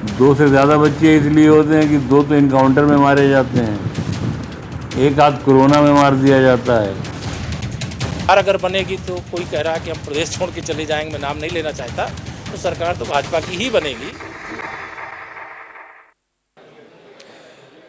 दो से ज़्यादा बच्चे इसलिए होते हैं कि दो तो इनकाउंटर में मारे जाते हैं, एक आध कोरोना में मार दिया जाता है। सरकार अगर बनेगी तो कोई कह रहा है कि हम प्रदेश छोड़ के चले जाएंगे, मैं नाम नहीं लेना चाहता, तो सरकार तो भाजपा की ही बनेगी।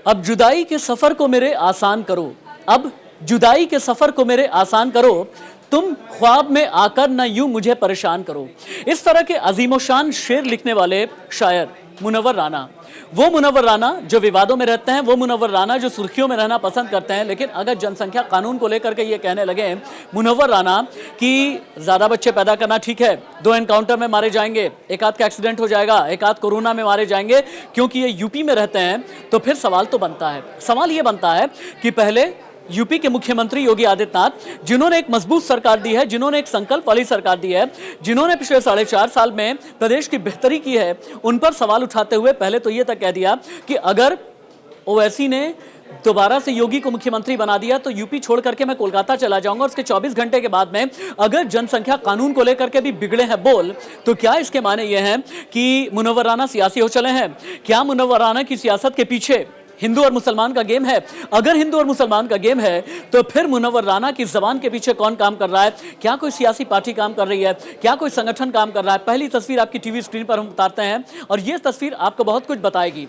अब जुदाई के सफर को मेरे आसान करो, अब जुदाई के सफर को मेरे आसान करो, तुम ख्वाब में आकर न यूं मुझे परेशान करो। इस तरह के अजीमोशान शेर लिखने वाले शायर मुनव्वर राना, वो मुनव्वर राना जो विवादों में रहते हैं, वो मुनव्वर राना जो सुर्खियों में रहना पसंद करते हैं। लेकिन अगर जनसंख्या कानून को लेकर के ये कहने लगे मुनव्वर राना कि ज़्यादा बच्चे पैदा करना ठीक है, 2 एनकाउंटर में मारे जाएंगे, एक आध का एक्सीडेंट हो जाएगा, एक आध कोरोना में मारे जाएंगे, क्योंकि ये यूपी में रहते हैं, तो फिर सवाल तो बनता है। सवाल ये बनता है कि पहले यूपी के मुख्यमंत्री योगी आदित्यनाथ, जिन्होंने एक मजबूत सरकार दी है, जिन्होंने एक संकल्प वाली सरकार दी है, जिन्होंने पिछले 4.5 साल में प्रदेश की बेहतरी की है, उन पर सवाल उठाते हुए पहले तो ये तक कह दिया कि अगर ओवैसी ने दोबारा से योगी को मुख्यमंत्री बना दिया तो यूपी छोड़ करके मैं कोलकाता चला जाऊंगा। और उसके 24 घंटे के बाद में अगर जनसंख्या कानून को लेकर के भी बिगड़े हैं बोल, तो क्या इसके माने ये हैं कि मुनव्वर राना सियासी हो चले हैं? क्या मुनव्वर राना की सियासत के पीछे हिंदू और मुसलमान का गेम है? अगर हिंदू और मुसलमान का गेम है तो फिर मुनव्वर राना की जबान के पीछे कौन काम कर रहा है? क्या कोई सियासी पार्टी काम कर रही है? क्या कोई संगठन काम कर रहा है? पहली तस्वीर आपकी टीवी स्क्रीन पर हम उतारते हैं और यह तस्वीर आपको बहुत कुछ बताएगी।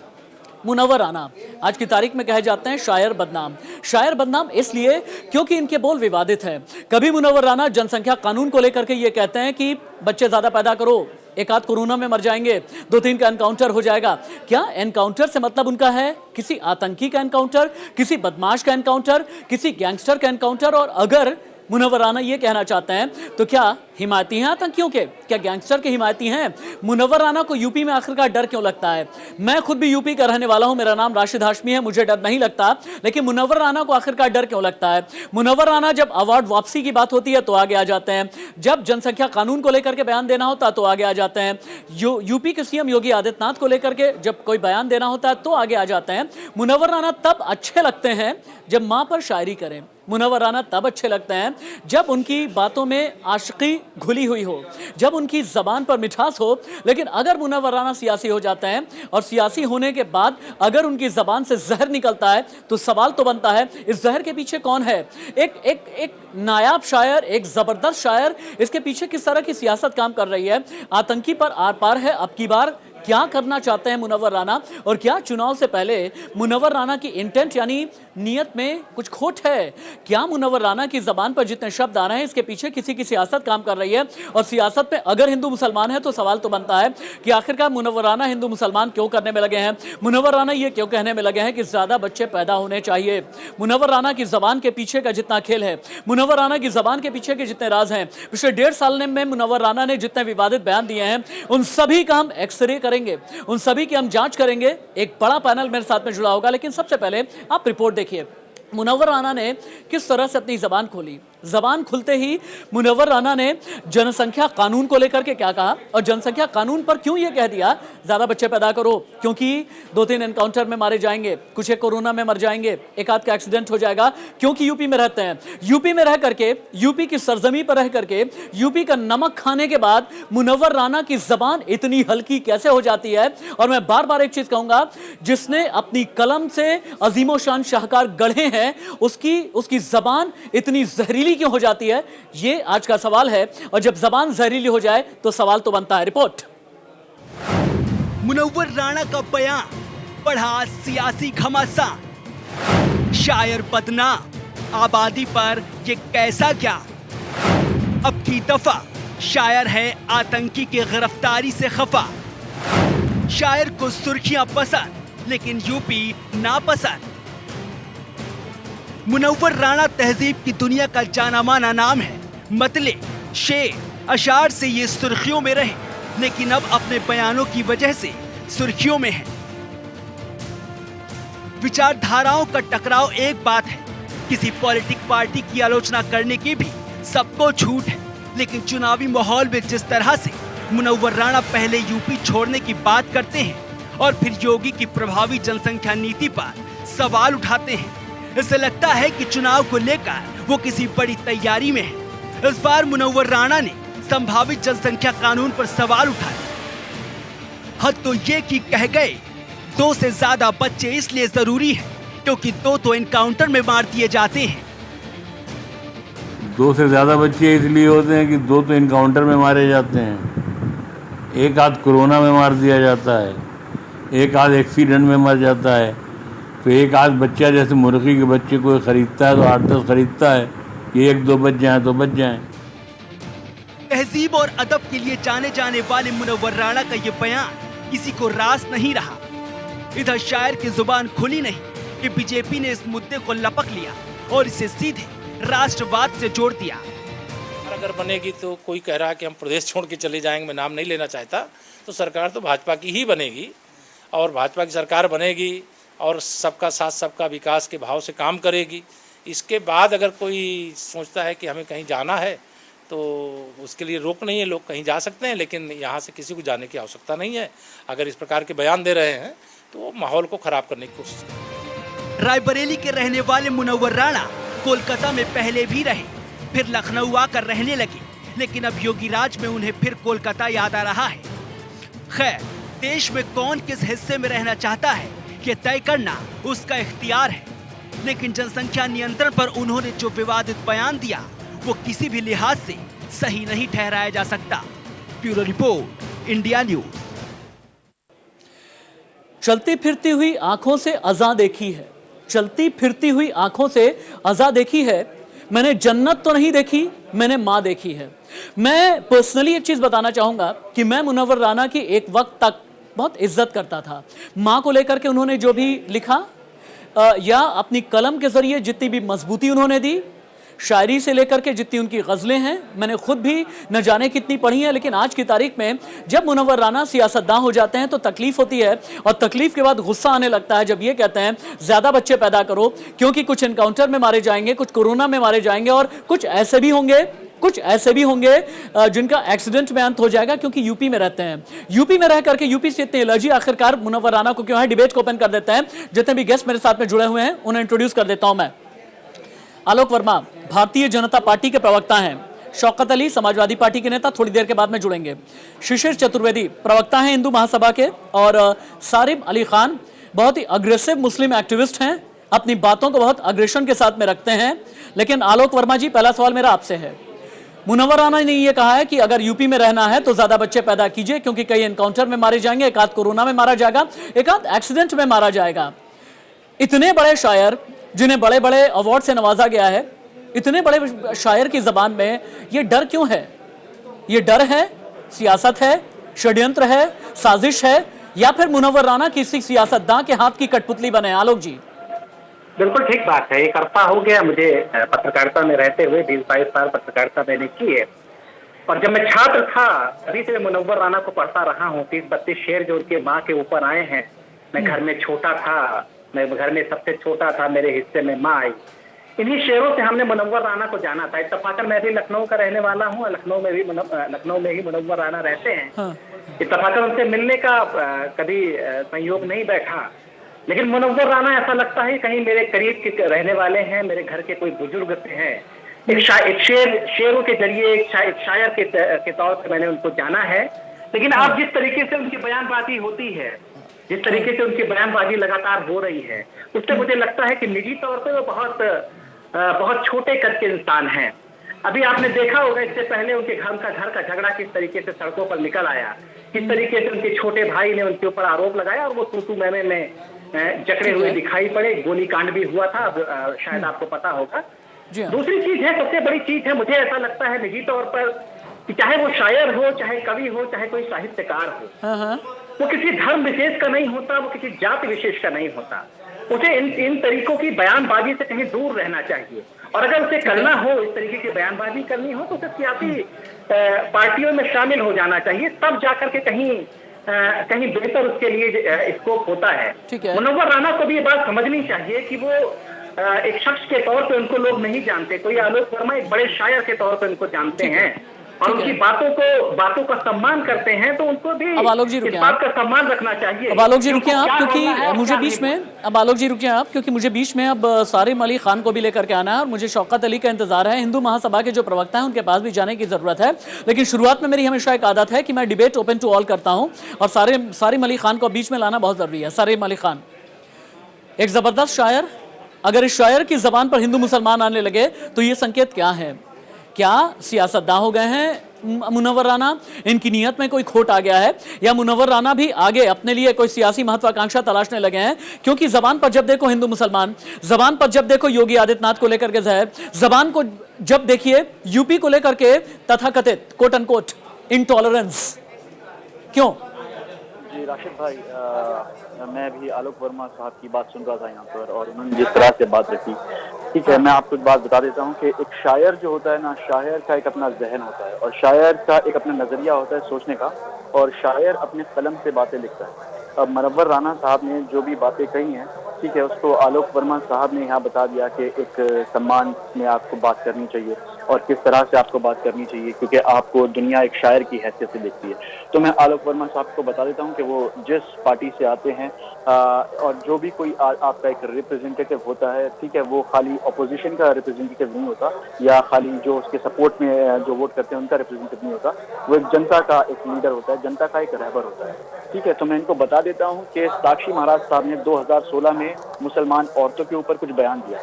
मुनव्वर राना आज की तारीख में कहे जाते हैं शायर बदनाम। शायर बदनाम इसलिए क्योंकि इनके बोल विवादित हैं। कभी मुनव्वर राना जनसंख्या कानून को लेकर के ये कहते हैं कि बच्चे ज्यादा पैदा करो, एक आध कोरोना में मर जाएंगे, 2-3 का एनकाउंटर हो जाएगा। क्या एनकाउंटर से मतलब उनका है किसी आतंकी का एनकाउंटर, किसी बदमाश का एनकाउंटर, किसी गैंगस्टर का एनकाउंटर? और अगर मुनव्वर राना ये कहना चाहते हैं तो क्या हिमायती हैं आतंकियों के? क्या गैंगस्टर के हिमायती हैं? मुनव्वर राना को यूपी में आखिरकार डर क्यों लगता है? मैं खुद भी यूपी का रहने वाला हूं, मेरा नाम राशिद हाशमी है, मुझे डर नहीं लगता, लेकिन मुनव्वर राना को आखिरकार डर क्यों लगता है? मुनव्वर राना जब अवार्ड वापसी की बात होती है तो आगे आ जाते हैं, जब जनसंख्या कानून को लेकर के बयान देना होता तो आगे आ जाते हैं, यूपी के सीएम योगी आदित्यनाथ को लेकर के जब कोई बयान देना होता है तो आगे आ जाते हैं। मुनव्वर राना तब अच्छे लगते हैं जब मां पर शायरी करें। मुनव्वर राना तब अच्छे लगते हैं जब उनकी बातों में आशिकी घुली हुई हो, जब उनकी जबान पर मिठास हो। लेकिन अगर मुनव्वर राना सियासी हो जाते हैं और सियासी होने के बाद अगर उनकी जबान से जहर निकलता है तो सवाल तो बनता है इस जहर के पीछे कौन है? एक नायाब शायर, एक जबरदस्त शायर, इसके पीछे किस तरह की सियासत काम कर रही है? आतंकी पर आर पार है। अब की बार क्या करना चाहते हैं मुनव्वर राना? और क्या चुनाव से पहले मुनव्वर राना की इंटेंट यानी नीयत में कुछ खोट है? क्या मुनव्वर राना की जबान पर जितने शब्द आ रहे हैं इसके पीछे किसी की सियासत काम कर रही है? और सियासत में अगर हिंदू मुसलमान है तो सवाल तो बनता है कि आखिरकार मुनव्वर राना हिंदू मुसलमान क्यों करने में लगे हैं? मुनव्वर राना ये क्यों कहने में लगे हैं कि ज्यादा बच्चे पैदा होने चाहिए? मुनव्वर राना की जबान के पीछे का जितना खेल है, मुनव्वर राना की जबान के पीछे के जितने राज हैं, पिछले 1.5 साल में मुनव्वर राना ने जितने विवादित बयान दिए हैं, उन सभी का हम एक्सरे करेंगे, उन सभी की हम जांच करेंगे। एक बड़ा पैनल मेरे साथ में जुड़ा होगा, लेकिन सबसे पहले आप रिपोर्ट देखिए। मुनव्वर राना ने किस तरह से अपनी जबान खोली। जबान खुलते ही मुनव्वर राना ने जनसंख्या कानून को लेकर के क्या कहा और जनसंख्या कानून पर क्यों यह कह दिया ज्यादा बच्चे पैदा करो, क्योंकि 2-3 एनकाउंटर में मारे जाएंगे, कुछ एक कोरोना में मर जाएंगे, एक आध का एक्सीडेंट हो जाएगा, क्योंकि यूपी में रहते हैं। यूपी में रह करके, यूपी की सरजमी पर रह करके, यूपी का नमक खाने के बाद मुनव्वर राना की जबान इतनी हल्की कैसे हो जाती है? और मैं बार बार एक चीज कहूंगा, जिसने अपनी कलम से अजीमो शान शाहकार गढ़े हैं उसकी जबान इतनी जहरीली क्यों हो जाती है? ये आज का सवाल है। और जब जबान जहरीली हो जाए तो सवाल तो बनता है। रिपोर्ट। मुनव्वर राणा का बयान पढ़ा सियासी घमासान, शायर बदनाम, आबादी पर ये कैसा क्या? अब की दफा शायर है आतंकी की गिरफ्तारी से खफा। शायर को सुर्खियां पसंद लेकिन यूपी नापसंद। मुनव्वर राणा तहजीब की दुनिया का जाना माना नाम है। मतले, शेर, अशार से ये सुर्खियों में रहे, लेकिन अब अपने बयानों की वजह से सुर्खियों में है। विचारधाराओं का टकराव एक बात है, किसी पॉलिटिक पार्टी की आलोचना करने की भी सबको छूट है, लेकिन चुनावी माहौल में जिस तरह से मुनव्वर राणा पहले यूपी छोड़ने की बात करते हैं और फिर योगी की प्रभावी जनसंख्या नीति पर सवाल उठाते हैं, इससे लगता है कि चुनाव को लेकर वो किसी बड़ी तैयारी में है। इस बार मुनव्वर राणा ने संभावित जनसंख्या कानून पर सवाल उठाए। हद तो ये कि कह गए 2 से ज्यादा बच्चे इसलिए जरूरी है क्योंकि 2 तो एनकाउंटर में मार दिए जाते हैं। 2 से ज़्यादा बच्चे इसलिए होते हैं कि 2 तो इनकाउंटर में मारे जाते हैं। एक आध कोरोना में मार दिया जाता है, एक आध एक्सीडेंट में मर जाता है। तो एक आध बच्चा जैसे मुर्गी के बच्चे कोई ख़रीदता है तो 8-10 ख़रीदता है कि 1-2 बच जाएँ तो बच जाएँ। तहजीब और अदब के लिए जाने जाने वाले मुनव्वर राणा का ये बयान किसी को रास नहीं रहा। इधर शायर की जुबान खुली नहीं कि बीजेपी ने इस मुद्दे को लपक लिया और इसे सीधे राष्ट्रवाद से जोड़ दिया। अगर बनेगी तो कोई कह रहा है कि हम प्रदेश छोड़ के चले जाएंगे, मैं नाम नहीं लेना चाहता, तो सरकार तो भाजपा की ही बनेगी और भाजपा की सरकार बनेगी और सबका साथ सबका विकास के भाव से काम करेगी। इसके बाद अगर कोई सोचता है कि हमें कहीं जाना है तो उसके लिए रोक नहीं है, लोग कहीं जा सकते हैं, लेकिन यहाँ से किसी को जाने की आवश्यकता नहीं है। अगर इस प्रकार के बयान दे रहे हैं तो वो माहौल को खराब करने की कोशिश करें। रायबरेली के रहने वाले मुनव्वर राणा कोलकाता में पहले भी रहे, फिर लखनऊ आकर रहने लगे, लेकिन अब योगी राज में उन्हें फिर कोलकाता याद आ रहा है। खैर, देश में कौन किस हिस्से में रहना चाहता है ये तय करना उसका इख्तियार है, लेकिन जनसंख्या नियंत्रण पर उन्होंने जो विवादित बयान दिया वो किसी भी लिहाज से सही नहीं ठहराया जा सकता। Bureau report, India news. चलती फिरती हुई आंखों से अज़ा देखी है, चलती फिरती हुई आंखों से अज़ा देखी है। मैंने जन्नत तो नहीं देखी, मैंने माँ देखी है। मैं पर्सनली एक चीज़ बताना चाहूँगा कि मैं मुनव्वर राणा की एक वक्त तक बहुत इज्जत करता था। माँ को लेकर के उन्होंने जो भी लिखा या अपनी कलम के ज़रिए जितनी भी मजबूती उन्होंने दी, शायरी से लेकर के जितनी उनकी गज़लें हैं, मैंने खुद भी न जाने कितनी पढ़ी हैं। लेकिन आज की तारीख में जब मुनव्वर राणा सियासतदान हो जाते हैं तो तकलीफ होती है, और तकलीफ के बाद गुस्सा आने लगता है जब ये कहते हैं ज़्यादा बच्चे पैदा करो क्योंकि कुछ एनकाउंटर में मारे जाएंगे, कुछ कोरोना में मारे जाएंगे और कुछ ऐसे भी होंगे जिनका एक्सीडेंट में अंत हो जाएगा क्योंकि यूपी में रहते हैं। यूपी में रह करके यूपी से इतनी एलर्जी आखिरकार मुनव्वर राणा को क्यों है? डिबेट को ओपन कर देते हैं। जितने भी गेस्ट मेरे साथ में जुड़े हुए हैं उन्हें इंट्रोड्यूस कर देता हूं मैं। आलोक वर्मा भारतीय जनता पार्टी के प्रवक्ता हैं। शौकत अली समाजवादी पार्टी के नेता थोड़ी देर के बाद में जुड़ेंगे। शिशिर चतुर्वेदी प्रवक्ता हैं हिंदू महासभा के, और सारिब अली खान बहुत ही अग्रेसिव मुस्लिम एक्टिविस्ट हैं, अपनी बातों को बहुत अग्रेशन के साथ में रखते हैं। लेकिन आलोक वर्मा जी, पहला सवाल मेरा आपसे है। मुनव्वर राणा ने यह कहा है कि अगर यूपी में रहना है तो ज्यादा बच्चे पैदा कीजिए क्योंकि कई एनकाउंटर में मारे जाएंगे, एक आध कोरोना में मारा जाएगा, एक आध एक्सीडेंट में मारा जाएगा। इतने बड़े शायर जिन्हें बड़े बड़े अवार्ड से नवाजा गया है, इतने बड़े शायर की जबान में ये डर क्यों है? ये डर है, सियासत है, षड्यंत्र है, साजिश है, या फिर मुनव्वर राणा किसी सियासतदान के हाथ की कठपुतली बने? आलोक जी। बिल्कुल ठीक बात है। एक अरसा हो गया मुझे पत्रकारिता में रहते हुए, 20-22 साल पत्रकारिता मैंने की है, और जब मैं छात्र था तभी से मुनव्वर राणा को पढ़ता रहा हूँ। 30-32 शेर जो उनके माँ के ऊपर आए हैं। मैं घर में छोटा था, मैं घर में सबसे छोटा था, मेरे हिस्से में माँ आई। इन्हीं शेरों से हमने मुनव्वर राणा को जाना था। इत्तफाकन मैं भी लखनऊ का रहने वाला हूँ, लखनऊ में ही मुनव्वर राणा रहते हैं। हाँ। इत्तफाकन उनसे मिलने का कभी संयोग नहीं बैठा, लेकिन मुनव्वर राणा ऐसा लगता है कहीं मेरे करीब के रहने वाले हैं, मेरे घर के कोई बुजुर्ग से हैं। एक शेरों के जरिए एक शायर के तौर पर मैंने उनको जाना है। लेकिन अब जिस तरीके से उनकी बयानबाजी होती है, जिस तरीके से उनकी बयानबाजी लगातार हो रही है, उससे मुझे लगता है कि निजी तौर पर वो बहुत छोटे कद के इंसान हैं। अभी आपने देखा होगा इससे पहले उनके घर का झगड़ा किस तरीके से सड़कों पर निकल आया, किस तरीके से उनके छोटे भाई ने उनके ऊपर आरोप लगाया और वो तू मैमे में जकड़े हुए दिखाई पड़े। गोली कांड भी हुआ था, अब शायद आपको पता होगा। दूसरी चीज है, सबसे बड़ी चीज है, मुझे ऐसा लगता है निजी तौर पर कि चाहे वो शायर हो, चाहे कवि हो, चाहे कोई साहित्यकार हो, वो किसी धर्म विशेष का नहीं होता, वो किसी जाति विशेष का नहीं होता। उसे इन तरीकों की बयानबाजी से कहीं दूर रहना चाहिए, और अगर उसे करना हो, इस तरीके की बयानबाजी करनी हो, तो उसे सियासी पार्टियों में शामिल हो जाना चाहिए, तब जाकर के कहीं बेहतर उसके लिए स्कोप होता है। मुनव्वर राणा को भी ये बात समझनी चाहिए कि वो एक शख्स के तौर पे उनको लोग नहीं जानते। कोई आलोक वर्मा एक बड़े शायर के तौर पे उनको जानते हैं, और उनकी बातों का सम्मान करते हैं, तो उनको भी अब आलोक जी इस बात का सम्मान रखना चाहिए। अब आलोक जी रुकिए आप, क्या क्योंकि बोलना है, मुझे क्या बीच नहीं में अब आलोक जी रुकिए आप, क्योंकि मुझे बीच में अब सारिम अली खान को भी लेकर के आना है और मुझे शौकत अली का इंतजार है। हिंदू महासभा के जो प्रवक्ता हैं उनके पास भी जाने की जरूरत है, लेकिन शुरुआत में मेरी हमेशा एक आदत है कि मैं डिबेट ओपन टू ऑल करता हूं और सारिम अली खान को बीच में लाना बहुत जरूरी है। सारिम अली खान एक जबरदस्त शायर, अगर इस शायर की जबान पर हिंदू मुसलमान आने लगे तो ये संकेत क्या है? क्या सियासतदां हो गए हैं मुनव्वर राना? इनकी नीयत में कोई खोट आ गया है, या मुनव्वर राना भी आगे अपने लिए कोई सियासी महत्वाकांक्षा तलाशने लगे हैं? क्योंकि जबान पर जब देखो हिंदू मुसलमान, जबान पर जब देखो योगी आदित्यनाथ को लेकर के जहर, जबान को जब देखिए यूपी को लेकर के तथाकथित कोट अनकोट इंटॉलरेंस, क्यों? जी राशिद भाई, मैं भी आलोक वर्मा साहब की बात सुन रहा था यहाँ पर और उन्होंने जिस तरह से बात रखी, ठीक है, मैं आपको एक बात बता देता हूँ कि एक शायर जो होता है ना, शायर का एक अपना जहन होता है और शायर का एक अपना नजरिया होता है सोचने का, और शायर अपने कलम से बातें लिखता है। अब मुनव्वर राना साहब ने जो भी बातें कही हैं, ठीक है, उसको आलोक वर्मा साहब ने यहाँ बता दिया कि एक सम्मान में आपको बात करनी चाहिए और किस तरह से आपको बात करनी चाहिए, क्योंकि आपको दुनिया एक शायर की हैसियत से देखती है। तो मैं आलोक वर्मा साहब को बता देता हूँ कि वो जिस पार्टी से आते हैं और जो भी कोई आपका एक रिप्रेजेंटेटिव होता है, ठीक है, वो खाली अपोजिशन का रिप्रेजेंटेटिव नहीं होता या खाली जो उसके सपोर्ट में जो वोट करते हैं उनका रिप्रेजेंटेटिव नहीं होता, वो एक जनता का एक लीडर होता है, जनता का एक रहबर होता है, ठीक है। तो मैं इनको बता देता हूँ कि साक्षी महाराज साहब ने 2016 में मुसलमान औरतों के ऊपर कुछ बयान दिया,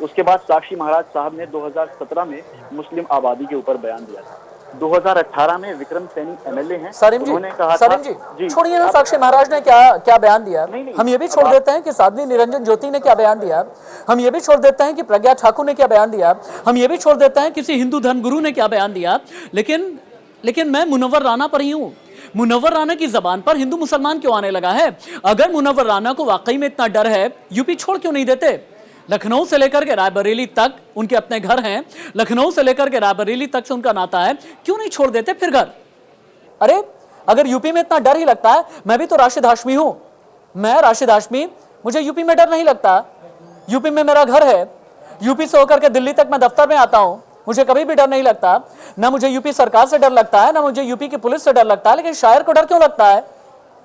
उसके बाद साक्षी महाराज साहब ने 2017 में मुस्लिम आबादी के ऊपर बयान दिया था, 2018 में विक्रम सैनी एमएलए हैं, उन्होंने कहा सलीम जी छोड़िए ना साक्षी महाराज ने क्या बयान दिया। हम ये भी छोड़ देते हैं कि साध्वी निरंजन ज्योति ने क्या बयान दिया, हम ये भी छोड़ देते हैं कि प्रज्ञा ठाकुर ने क्या बयान दिया, हम ये भी छोड़ देते हैं किसी हिंदू धर्मगुरु ने क्या बयान दिया, लेकिन मैं मुनव्वर राना पर ही हूँ। मुनव्वर राना की जबान पर हिंदू मुसलमान क्यों आने लगा है? अगर मुनव्वर राना को वाकई में इतना डर है, यूपी छोड़ क्यों नहीं देते? लखनऊ से लेकर के रायबरेली तक उनके अपने घर हैं, लखनऊ से लेकर के रायबरेली तक से उनका नाता है, क्यों नहीं छोड़ देते फिर घर? अरे अगर यूपी में इतना डर ही लगता है, मैं भी तो राशिद हाशमी हूं, मैं राशिद हाशमी, मुझे यूपी में डर नहीं लगता, यूपी में मेरा घर है, यूपी से होकर के दिल्ली तक मैं दफ्तर में आता हूं, मुझे कभी भी डर नहीं लगता, ना मुझे यूपी सरकार से डर लगता है, ना मुझे यूपी की पुलिस से डर लगता है, लेकिन शायर को डर क्यों लगता है?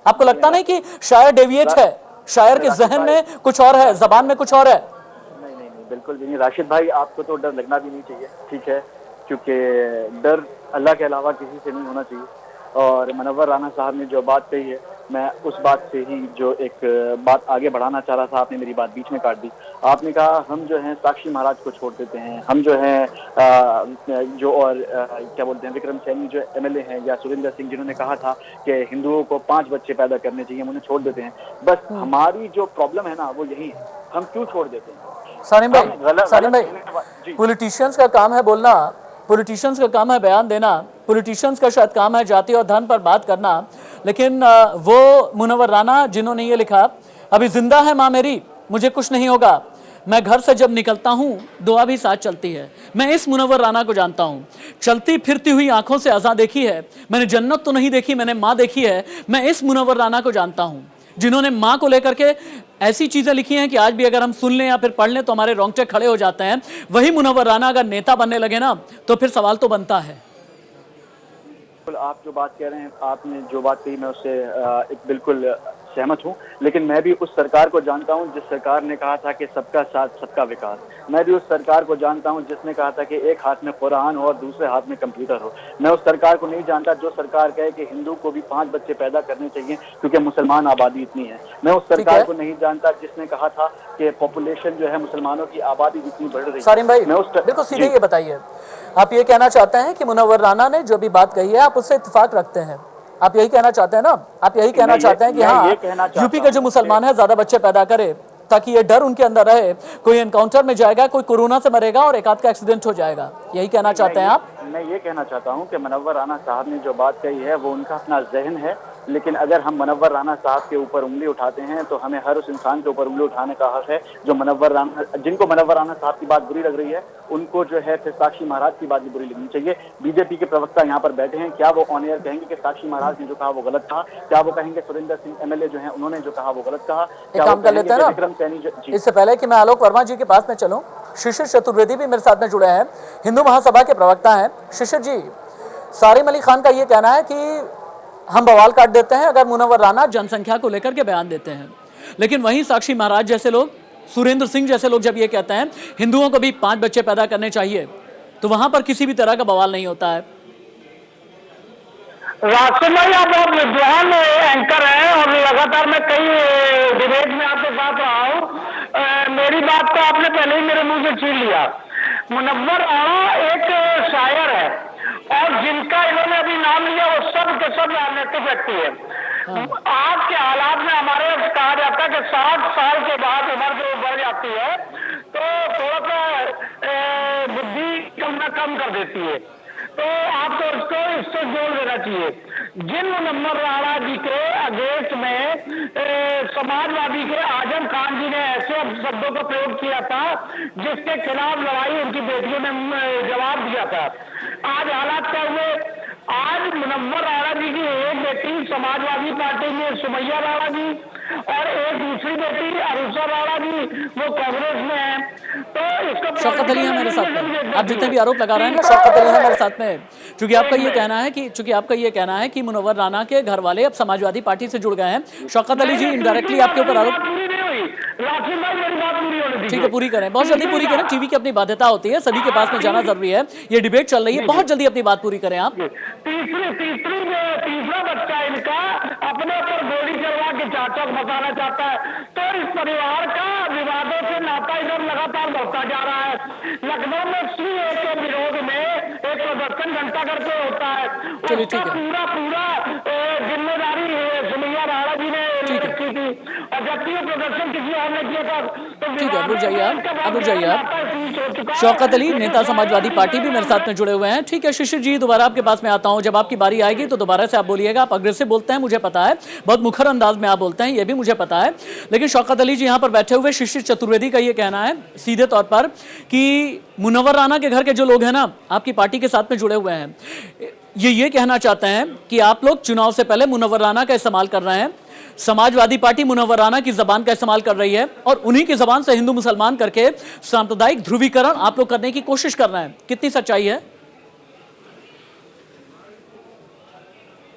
आपको लगता नहीं कि शायर डेविएट है, शायर के जहन में कुछ और है, जबान में कुछ और है? बिल्कुल भी नहीं राशिद भाई, आपको तो डर लगना भी नहीं चाहिए, ठीक है, क्योंकि डर अल्लाह के अलावा किसी से नहीं होना चाहिए। और मुनव्वर राना साहब ने जो बात कही है, मैं उस बात से ही जो एक बात आगे बढ़ाना चाह रहा था, आपने मेरी बात बीच में काट दी। आपने कहा हम जो हैं साक्षी महाराज को छोड़ देते हैं, हम जो हैं जो और क्या बोलते हैं विक्रम सैनी जो एमएलए हैं, या सुरेंद्र सिंह जिन्होंने कहा था कि हिंदुओं को 5 बच्चे पैदा करने चाहिए, हम उन्हें छोड़ देते हैं। बस हमारी जो प्रॉब्लम है ना वो यही है, हम क्यों छोड़ देते हैं? सालिम भाई, पॉलिटिशियंस का काम है बोलना, पॉलिटिशियंस का काम है बयान देना, पॉलिटिशियंस का शायद काम है जाति और धन पर बात करना, लेकिन वो मुनव्वर राना जिन्होंने ये लिखा, अभी जिंदा है माँ मेरी, मुझे कुछ नहीं होगा, मैं घर से जब निकलता हूँ दुआ भी साथ चलती है। मैं इस मुनव्वर राना को जानता हूँ, चलती फिरती हुई आंखों से अज़ा देखी है, मैंने जन्नत तो नहीं देखी, मैंने माँ देखी है। मैं इस मुनव्वर राना को जानता हूँ जिन्होंने माँ को लेकर के ऐसी चीजें लिखी हैं कि आज भी अगर हम सुन लें या फिर पढ़ लें तो हमारे रोंगटे खड़े हो जाते हैं। वही मुनव्वर राना अगर नेता बनने लगे ना तो फिर सवाल तो बनता है। आप जो बात कह रहे हैं, आपने जो बात कही मैं उससे एक बिल्कुल सहमत हूं, लेकिन मैं भी उस सरकार को जानता हूं जिस सरकार ने कहा था कि सबका साथ सबका विकास। मैं भी उस सरकार को जानता हूं जिसने कहा था कि एक हाथ में कुरान हो और दूसरे हाथ में कंप्यूटर हो। मैं उस सरकार को नहीं जानता जो सरकार कहे कि हिंदू को भी 5 बच्चे पैदा करने चाहिए क्योंकि मुसलमान आबादी इतनी है। मैं उस सरकार को नहीं जानता जिसने कहा था कि पॉपुलेशन जो है मुसलमानों की आबादी इतनी बढ़ रही है। सालिम भाई, देखो सीधे ये बताइए, आप ये कहना चाहते हैं कि मुनव्वर राना ने जो भी बात कही है आप उससे इत्तेफाक रखते हैं? आप यही कहना चाहते हैं ना? आप यही कहना चाहते हैं कि हाँ यूपी का जो मुसलमान है ज्यादा बच्चे पैदा करे ताकि ये डर उनके अंदर रहे, कोई एनकाउंटर में जाएगा, कोई कोरोना से मरेगा और एक आध का एक्सीडेंट हो जाएगा, यही कहना चाहते हैं आप? मैं ये कहना चाहता हूँ कि मुनव्वर राना साहब ने जो बात कही है वो उनका अपना जहन है, लेकिन अगर हम मुनव्वर राना साहब के ऊपर उंगली उठाते हैं तो हमें हर उस इंसान के ऊपर उंगली उठाने का हक है जो जिनको मुनव्वर राना साहब की बात बुरी लग रही है, उनको जो है फिर साक्षी महाराज की बात भी बुरी लगनी चाहिए। बीजेपी के प्रवक्ता यहाँ पर बैठे हैं, क्या वो ऑन एयर कहेंगे कि साक्षी महाराज ने जो कहा वो गलत था? क्या वो कहेंगे सुरेंद्र सिंह एमएलए जो है उन्होंने जो कहा वो गलत कहा? एक काम कर लेते हैं ना, इससे पहले कि मैं आलोक वर्मा जी के पास में चलूं, शिशिर चतुर्वेदी भी मेरे साथ में जुड़े हैं, हिंदू महासभा के प्रवक्ता हैं। शिशिर जी, सारिम अली खान का ये कहना है कि हम बवाल काट देते हैं अगर मुनव्वर राना जनसंख्या को लेकर के बयान देते हैं, लेकिन वहीं साक्षी महाराज जैसे लोग, सुरेंद्र सिंह जैसे लोग जब ये कहते हैं हिंदुओं को भी 5 बच्चे पैदा करने चाहिए, तो वहां पर किसी भी तरह का बवाल नहीं होता है। राशिद भाई, आप बहुत विद्वान एंकर हैं और लगातार मैं कई डिबेट में आपके साथ रहा हूँ। मेरी बात को आपने पहले ही मेरे मुंह से छीन लिया। मुनव्वर राणा एक शायर है और जिनका इन्होंने अभी नाम लिया वो सब के सब राजनीतिक व्यक्ति है। आज के हालात में हमारे कहा जाता है कि 60 साल के बाद उम्र जो बढ़ जाती है तो थोड़ा सा बुद्धि कम कर देती है, तो आपको इससे जोड़ देना चाहिए। जिन मुनव्वर राणा जी के अगेंस्ट में समाजवादी के आजम खान जी ने ऐसे शब्दों का प्रयोग किया था जिसके खिलाफ लड़ाई उनकी बेटियों ने जवाब दिया था। आज हालात क्या हुए? आज मुनव्वर राणा जी की एक बेटी समाजवादी पार्टी में सुमैया राणा जी और एक दूसरी बेटी अरुषा राणा जी वो कांग्रेस में है। तो इसको शौकत अली है मेरे साथ में, आप जितने भी आरोप लगा रहे हैं ना, शौकत अली है मेरे साथ में, क्योंकि आपका ये कहना है कि मुनव्वर राना के घर वाले अब समाजवादी पार्टी से जुड़ गए हैं। शौकत अली जी इनडायरेक्टली आपके ऊपर आरोप, ठीक है पूरी करें, बहुत जल्दी पूरी करें, टीवी की अपनी बाध्यता होती है, सभी के पास में जाना जरूरी है, ये डिबेट चल रही है, बहुत जल्दी अपनी बात पूरी करें आप। तीसरा बच्चा इनका अपने ऊपर गोली चलवा के चाचा को बताना चाहता है, तो इस परिवार का विवादों से नाता इधर लगातार बढ़ता जा रहा है। लखनऊ में सीए के विरोध में एक प्रदर्शन घंटा करके होता है, चलिए ठीक है, पूरा जिम्मेदारी सुमैया राणा जी ने रखी थी और जबकि ये प्रदर्शन किसी और ने किया था। तो ठीक है, अब रुक जाइए आप। शौकत अली नेता समाजवादी पार्टी भी मेरे साथ में जुड़े हुए हैं। ठीक है शिशिर जी, दोबारा आपके पास में आता हूं, जब आपकी बारी आएगी तो दोबारा से आप बोलिएगा। आप अग्रेसिव बोलते हैं मुझे पता है, बहुत मुखर अंदाज में आप बोलते हैं ये भी मुझे पता है, लेकिन शौकत अली जी यहाँ पर बैठे हुए शिशिर चतुर्वेदी का ये कहना है सीधे तौर पर कि मुनव्वर राना के घर के जो लोग हैं ना आपकी पार्टी के साथ में जुड़े हुए हैं, ये कहना चाहते हैं कि आप लोग चुनाव से पहले मुनव्वर राना का इस्तेमाल कर रहे हैं, समाजवादी पार्टी मुनव्वर राना की जबान का इस्तेमाल कर रही है और उन्हीं की जबान से हिंदू मुसलमान करके सांप्रदायिक ध्रुवीकरण आप लोग करने की कोशिश कर रहे हैं। कितनी सच्चाई है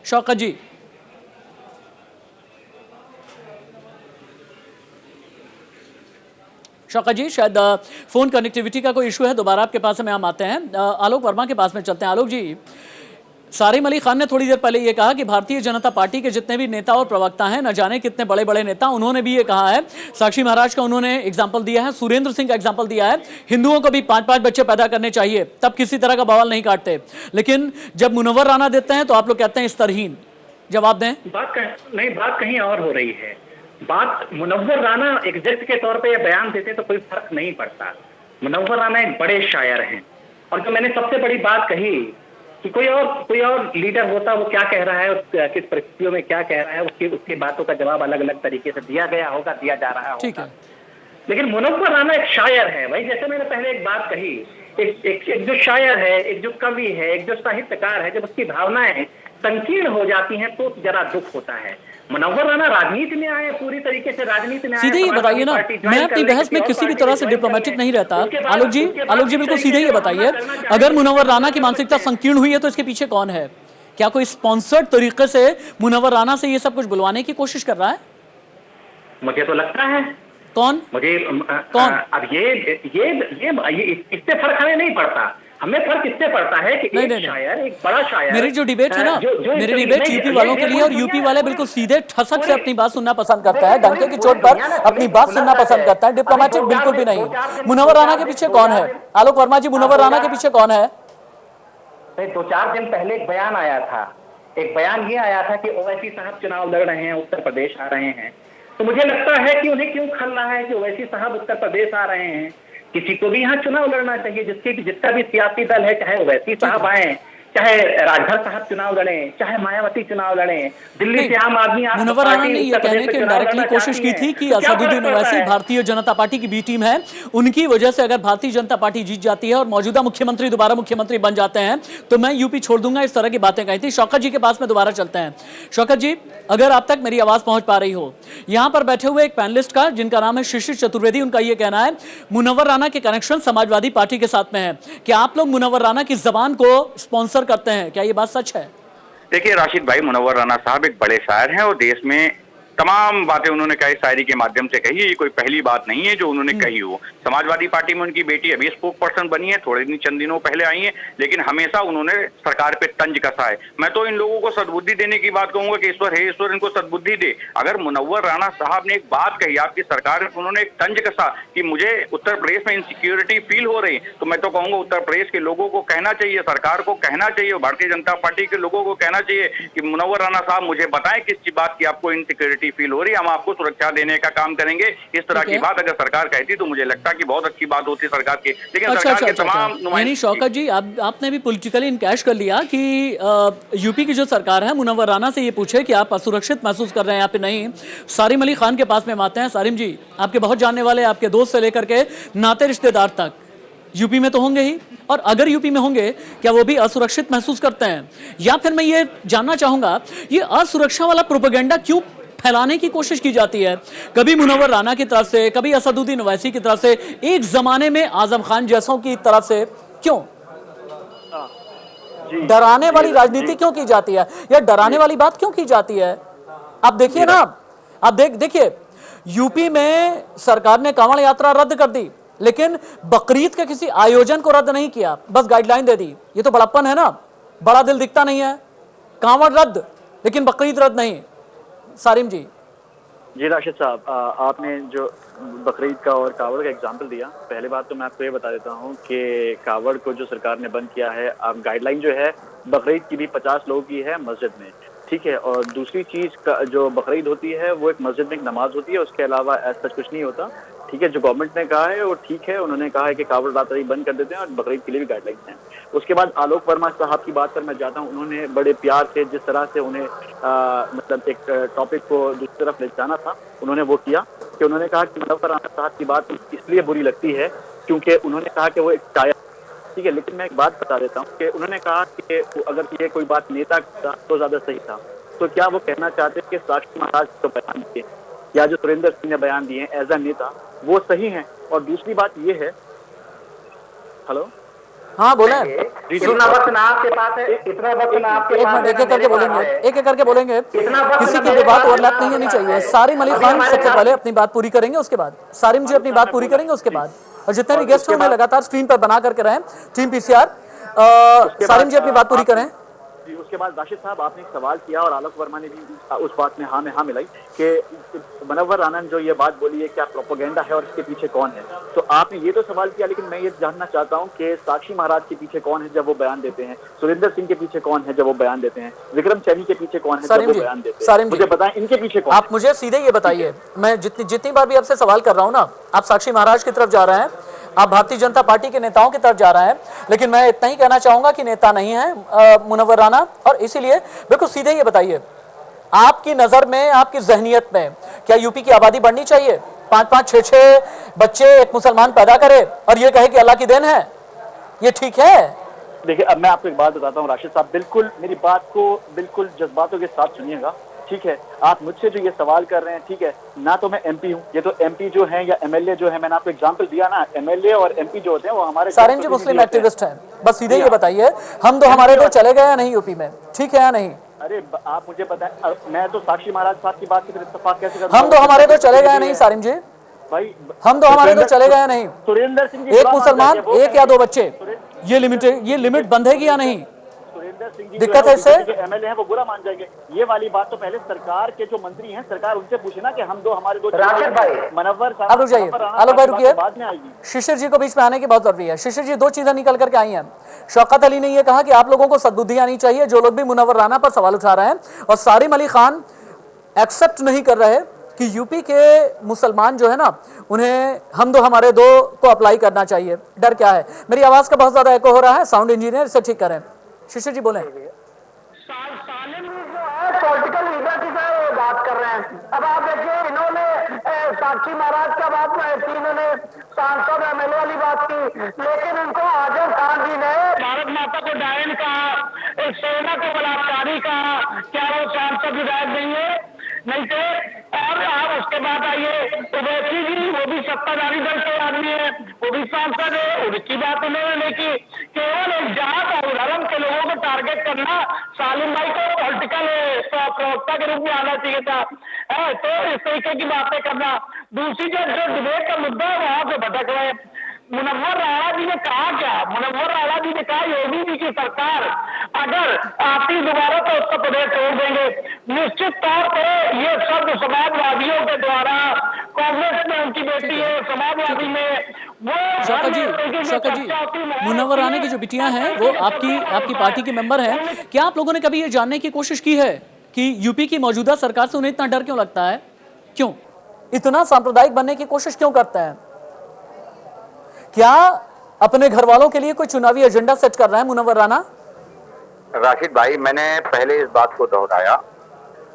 शौकत जी? शौकत जी शायद फोन कनेक्टिविटी का कोई इशू है, दोबारा आपके पास में हम आते हैं। आलोक वर्मा के पास में चलते हैं। आलोक जी, सारिम अली खान ने थोड़ी देर पहले ये कहा कि भारतीय जनता पार्टी के जितने भी नेता और प्रवक्ता हैं, न जाने कितने बड़े बड़े नेता, उन्होंने भी ये कहा है, साक्षी महाराज का उन्होंने एग्जाम्पल दिया है, सुरेंद्र सिंह का एग्जाम्पल दिया है, हिंदुओं को भी 5-5 बच्चे पैदा करने चाहिए, तब किसी तरह का बवाल नहीं काटते, लेकिन जब मुनव्वर राना देते हैं तो आप लोग कहते हैं स्तरहीन। जवाब दें। बात कहीं और हो रही है। बात मुनव्वर राना एग्जैक्ट के तौर पे ये बयान देते तो कोई फर्क नहीं पड़ता। मुनव्वर राना एक बड़े शायर हैं और जो मैंने सबसे बड़ी बात कही कि कोई और लीडर होता वो क्या कह रहा है, किस परिस्थितियों में क्या कह रहा है, उसकी बातों का जवाब अलग अलग तरीके से दिया गया होगा, दिया जा रहा होगा। लेकिन मुनव्वर राना एक शायर है भाई, जैसे मैंने पहले एक बात कही, एक जो शायर है, एक जो कवि है, एक जो साहित्यकार है, जब उसकी भावनाएं संकीर्ण हो जाती हैं तो जरा दुख होता है। मुनव्वर राना राजनीति में आए, पूरी तरीके से राजनीति में आए। सीधे ये बताइए ना, मैं अपनी बहस में किसी भी तरह से डिप्लोमेटिक नहीं रहता। आलोक जी बिल्कुल सीधे ये बताइए, अगर मुनव्वर राना की मानसिकता संकीर्ण हुई है तो इसके पीछे कौन है? क्या कोई स्पॉन्सर्ड तरीके से मुनव्वर राना से ये सब कुछ बुलवाने की कोशिश कर रहा है? मुझे तो लगता है। कौन? कौन? अब ये इससे फर्क हमें नहीं पड़ता। हमें फर्क इससे पड़ता है कि एक शायर, एक बड़ा शायर। मेरी जो डिबेट है ना, मेरी डिबेट यूपी वालों के लिए, और यूपी वाले बिल्कुल सीधे ठसक से अपनी बात सुनना पसंद करता है, डंके की चोट पर अपनी बात सुनना पसंद करता है, डिप्लोमेटिक बिल्कुल भी नहीं। मुनव्वर राना के पीछे कौन है? आलोक वर्मा जी, मुनव्वर राना के पीछे कौन है? 2-4 दिन पहले एक बयान आया था, एक बयान ये आया था कि ओवैसी साहब चुनाव लड़ रहे हैं, उत्तर प्रदेश आ रहे हैं। तो मुझे लगता है कि उन्हें क्यों खल रहा है कि ओवैसी साहब उत्तर प्रदेश आ रहे हैं। किसी को भी यहाँ चुनाव लड़ना चाहिए, जिसका भी सियासी दल है, चाहे ओवैसी साहब आए, चाहे राजभर साहब चुनाव लड़ें, चाहे मायावती चुनाव लड़ें, दिल्ली से आम आदमी। मुनव्वर राना ने ये कहने की डायरेक्टली कोशिश की थी कि असदुद्दीन ओवैसी भारतीय जनता पार्टी की बी टीम है, उनकी वजह से अगर भारतीय जनता पार्टी जीत जाती है और मौजूदा मुख्यमंत्री दोबारा मुख्यमंत्री बन जाते हैं तो मैं यूपी छोड़ दूंगा, इस तरह की बातें कही थी। शौकत जी के पास में दोबारा चलते हैं। शौकत जी, अगर आप तक मेरी आवाज पहुंच पा रही हो, यहाँ पर बैठे हुए एक पैनलिस्ट का जिनका नाम है शिशिर चतुर्वेदी, उनका यह कहना है मुनव्वर राना के कनेक्शन समाजवादी पार्टी के साथ में है, कि आप लोग मुनव्वर राना की जबान को स्पॉन्सर करते हैं, क्या ये बात सच है? देखिए राशिद भाई, मुनव्वर राना साहब एक बड़े शायर हैं और देश में तमाम बातें उन्होंने कही, शायरी के माध्यम से कही है। ये कोई पहली बात नहीं है जो उन्होंने कही हो। समाजवादी पार्टी में उनकी बेटी अभी स्पोक पर्सन बनी है, थोड़े दिन चंद दिनों पहले आई है, लेकिन हमेशा उन्होंने सरकार पे तंज कसा है। मैं तो इन लोगों को सद्बुद्धि देने की बात कहूंगा कि ईश्वर है, ईश्वर इनको सद्बुद्धि दे। अगर मुनव्वर राना साहब ने एक बात कही आपकी सरकार में, उन्होंने एक तंज कसा कि मुझे उत्तर प्रदेश में इनसिक्योरिटी फील हो रही, तो मैं तो कहूंगा उत्तर प्रदेश के लोगों को कहना चाहिए, सरकार को कहना चाहिए, भारतीय जनता पार्टी के लोगों को कहना चाहिए कि मुनव्वर राना साहब मुझे बताएं किस बात की आपको इनसिक्योरिटी फील हो रही है, हम आपको सुरक्षा देने का काम करेंगे। इस तरह की बात अगर सरकार कहती तो मुझे लगता कि बहुत अच्छी बात होती सरकार की। लेकिन सरकार के तमाम यानी शौकत जी, आपने भी पॉलिटिकली इनकैश कर लिया कि यूपी की जो सरकार है मुनव्वर राना से ये पूछे कि आप असुरक्षित महसूस कर रहे हैं या फिर नहीं। सारिम अली खान के पास में आते हैं। सारिम जी, आपके बहुत जानने वाले, आपके दोस्त से लेकर के नाते रिश्तेदार तक यूपी में तो होंगे ही, और अगर यूपी में होंगे क्या वो भी असुरक्षित महसूस करते हैं? या फिर मैं ये जानना चाहूंगा, ये असुरक्षा वाला प्रोपेगेंडा क्यों फैलाने की कोशिश की जाती है? कभी मुनव्वर राना की तरफ से, कभी असदुद्दीन ओवैसी की तरफ से, एक जमाने में आजम खान जैसों की तरफ से, क्यों डराने वाली राजनीति क्यों की जाती है, या डराने वाली बात क्यों की जाती है? आप देखिए ना, आप देखिए यूपी में सरकार ने कांवड़ यात्रा रद्द कर दी, लेकिन बकरीद के किसी आयोजन को रद्द नहीं किया, बस गाइडलाइन दे दी। ये तो बड़प्पन है ना, बड़ा दिल दिखता नहीं है। कांवड़ रद्द लेकिन बकरीद रद्द नहीं। सारिम जी। जी राशिद साहब, आपने जो बकरीद का और कावड़ का एग्जाम्पल दिया, पहले बात तो मैं आपको ये बता देता हूँ कि कावड़ को जो सरकार ने बंद किया है, गाइडलाइन जो है बकरीद की भी 50 लोगों की है मस्जिद में, ठीक है। और दूसरी चीज़ जो बकरीद होती है वो एक मस्जिद में एक नमाज होती है, उसके अलावा ऐसा कुछ नहीं होता, ठीक है। जो गवर्नमेंट ने कहा है वो ठीक है, उन्होंने कहा है कि कावड़ रात्रि बंद कर देते हैं और बकरीद के लिए भी गाइडलाइंस हैं। उसके बाद आलोक वर्मा साहब की बात पर मैं जाता हूँ, उन्होंने बड़े प्यार से जिस तरह से उन्हें मतलब एक टॉपिक को दूसरी तरफ ले जाना था, उन्होंने वो किया कि उन्होंने कहा कि मुनव्वर राना साहब की बात इसलिए बुरी लगती है क्योंकि उन्होंने कहा कि वो एक शायर, ठीक है। लेकिन मैं एक बात बता देता हूँ कि उन्होंने कहा कि अगर ये कोई बात नेता का तो ज़्यादा सही था, तो क्या वो कहना चाहते कि साक्षी महाराज को बयान दिए या जो सुरेंद्र सिंह ने बयान दिए एज अ नेता वो सही है? और दूसरी बात ये है, हेलो, हाँ बोले, इतना वक्त ना आपके पास है, इतना वक्त ना आपके पास है, एक एक करके बोलेंगे, एक एक करके बोलेंगे, किसी की भी बात ओवरलैप नहीं होनी चाहिए। सारिम अली खान सबसे पहले अपनी बात पूरी करेंगे, उसके बाद सारिम जी अपनी बात पूरी करेंगे, उसके बाद और जितने भी गेस्ट हैं उन्हें लगातार स्क्रीन पर बना करके रहें। टीम पीसीआर, सारिम जी अपनी बात पूरी करें। उसके बाद राशिद साहब आपने एक सवाल किया और आलोक वर्मा ने भी उस बात में हाँ मिलाई कि मुनव्वर राना ने जो ये बात बोली है क्या प्रोपेगेंडा है और इसके पीछे कौन है। तो आपने ये तो सवाल किया, लेकिन मैं ये जानना चाहता हूँ कि साक्षी महाराज के पीछे कौन है जब वो बयान देते हैं, सुरेंद्र सिंह के पीछे कौन है जब वो बयान देते हैं, विक्रम सैनी के पीछे कौन है जब वो बयान देते हैं, मुझे बताएं इनके पीछे कौन? आप मुझे सीधे ये बताइए, मैं जितनी बार भी आपसे सवाल कर रहा हूँ ना, आप साक्षी महाराज की तरफ जा रहे हैं, आप भारतीय जनता पार्टी के नेताओं की तरफ जा रहे हैं, लेकिन मैं इतना ही कहना चाहूंगा कि नेता नहीं है मुनव्वर राना, और इसीलिए बिल्कुल सीधे ये बताइए, आपकी नजर में, आपकी जहनियत में क्या यूपी की आबादी बढ़नी चाहिए? 5-5, 6-6 बच्चे एक मुसलमान पैदा करे और ये कहे कि अल्लाह की देन है, ये ठीक है? देखिए अब मैं आपको एक बात बताता हूँ राशिद साहब, बिल्कुल मेरी बात को बिल्कुल जज्बातों के साथ सुनिएगा, ठीक है। आप मुझसे जो ये सवाल कर रहे हैं, ठीक है ना, तो मैं एमपी हूँ, ये तो एमपी जो है या एमएलए जो है, मैंने आपको एग्जांपल दिया ना, एमएलए और एमपी जो होते हैं वो हमारे सारिम जी मुस्लिम एक्टिविस्ट हैं, बस सीधे ये बताइए, हम तो हमारे तो चले गए या नहीं यूपी में, ठीक है या नहीं? अरे आप मुझे बताएं, मैं तो साक्षी महाराज साहब की बात की तरफ इत्तेफाक कैसे करूं? हम तो हमारे तो चले गए नहीं सारिम जी भाई, हम तो हमारे तो चले गए नहीं। सुरेंद्र सिंह एक मुसलमान, एक या 2 बच्चे, ये लिमिट बंधेगी या नहीं? सुरेंद्र सिंह जी दिक्कत है इससे, एमएलए हैं वो बुरा मान जाएंगे। ये वाली बात तो पहले सरकार के जो मंत्री हैं, सरकार उनसे पूछे ना कि हम दो हमारे दो राशिद भाई, मुनव्वर साहब, आप रुक जाइए, आलोक भाई रुकिए, बाद में आएगी। शिशिर जी को बीच में आने की बहुत जरूरी है। शिशिर जी 2 चीजें निकल करके आई हैं। शौकत अली ने यह कहा कि आप लोगों को सद्बुद्धि आनी चाहिए, जो लोग भी मुनव्वर राना पर सवाल उठा रहे हैं, और सारिम अली खान एक्सेप्ट नहीं कर रहे कि यूपी के मुसलमान जो है ना, उन्हें हम दो हमारे दो को अप्लाई करना चाहिए। डर क्या है? मेरी आवाज का बहुत ज्यादा एको हो रहा है, साउंड इंजीनियर इसे ठीक करें। शिशिर जी बोले। पॉलिटिकल लीडर की बात कर रहे हैं। अब आप देखिए, इन्होंने साक्षी महाराज का बात की, इन्होंने सांसद एमएलए वाली बात की, लेकिन उनको आजम खान जी ने भारत माता को डायन कहा, एक सेना को बलात्कारी कहा। क्या वो सांसद विधायक नहीं है? नहीं थे। और आप उसके बाद आइए ओवैसी जी, वो भी सत्ताधारी दल के आदमी है, वो भी सांसद है, उनकी बात उन्होंने नहीं की। केवल एक जात और धर्म के लोगों को टारगेट करना, सालिम भाई को पॉलिटिकल प्रवक्ता के रूप में आना चाहिए था। तो इस तरीके की बातें करना। दूसरी जो डिबेट का मुद्दा है वहां से भटक रहे। मुनव्वर राणा जी ने कहा क्या? मुनव्वर राणा जी ने कहा योगी जी की सरकार अगर आती दोबारा तो उत्तर प्रदेश छोड़ देंगे। निश्चित तौर पर ये शब्द समाजवादियों के द्वारा, कांग्रेस में उनकी बेटी है, समाजवादी में वो शौकत जी, मुनव्वर राणा की जो बिटियां हैं वो आपकी पार्टी के मेंबर हैं। क्या आप लोगों ने कभी ये जानने की कोशिश की है कि यूपी की मौजूदा सरकार से उन्हें इतना डर क्यों लगता है? क्यों इतना सांप्रदायिक बनने की कोशिश क्यों करते हैं? क्या अपने घर वालों के लिए कोई चुनावी एजेंडा सेट कर रहा है मुनव्वर राणा? राशिद भाई, मैंने पहले इस बात को दोहराया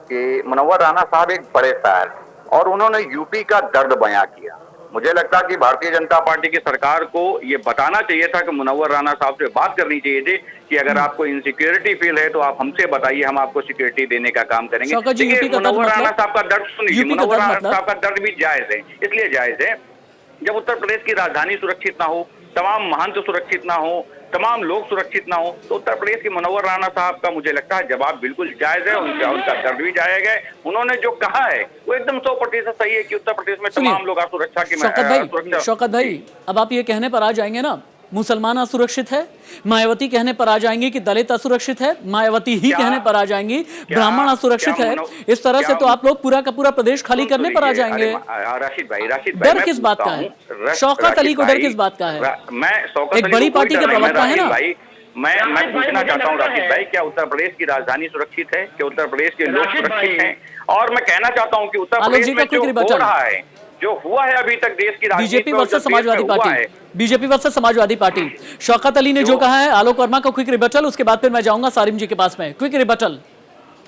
कि मुनव्वर राणा साहब एक बड़े शायर और उन्होंने यूपी का दर्द बयां किया। मुझे लगता है कि भारतीय जनता पार्टी की सरकार को ये बताना चाहिए था कि मुनव्वर राणा साहब से बात करनी चाहिए थी कि अगर आपको इनसिक्योरिटी फील है तो आप हमसे बताइए, हम आपको सिक्योरिटी देने का काम करेंगे। मुनव्वर राणा साहब का दर्द सुनिए, मुनव्वर राणा साहब का दर्द भी जायज है। इसलिए जायज है जब उत्तर प्रदेश की राजधानी सुरक्षित ना हो, तमाम महंत सुरक्षित ना हो, तमाम लोग सुरक्षित ना हो, तो उत्तर प्रदेश के मुनव्वर राणा साहब का मुझे लगता है जवाब बिल्कुल जायज है। उनका दर्द भी जायज है। उन्होंने जो कहा है वो एकदम 100% सही है कि उत्तर प्रदेश में तमाम लोग सुरक्षा की। शौकत भाई, अब आप ये कहने पर आ जाएंगे ना मुसलमान असुरक्षित है, मायावती कहने पर आ जाएंगी कि दलित असुरक्षित है, मायावती ही कहने पर आ जाएंगी ब्राह्मण असुरक्षित है। इस तरह से तो आप लोग पूरा का पूरा प्रदेश खाली करने पर आ जाएंगे। राशिद भाई, डर किस बात का है? शौकत अली को डर किस बात का है? एक बड़ी पार्टी के प्रवक्ता है ना। मैं पूछना चाहता हूँ राशिद भाई, क्या उत्तर प्रदेश की राजधानी सुरक्षित है? क्या उत्तर प्रदेश के लोग सुरक्षित हैं? और मैं कहना चाहता हूँ कि उत्तर प्रदेश में जो हो रहा है, जो हुआ है अभी तक देश की BJP versus Samajwadi party, BJP versus Samajwadi party. Shaukat Ali ने जो कहा है, आलोक वर्मा को क्विक रिबटल, उसके बाद फिर मैं जाऊंगा सारिम जी के पास में। क्विक रिबटल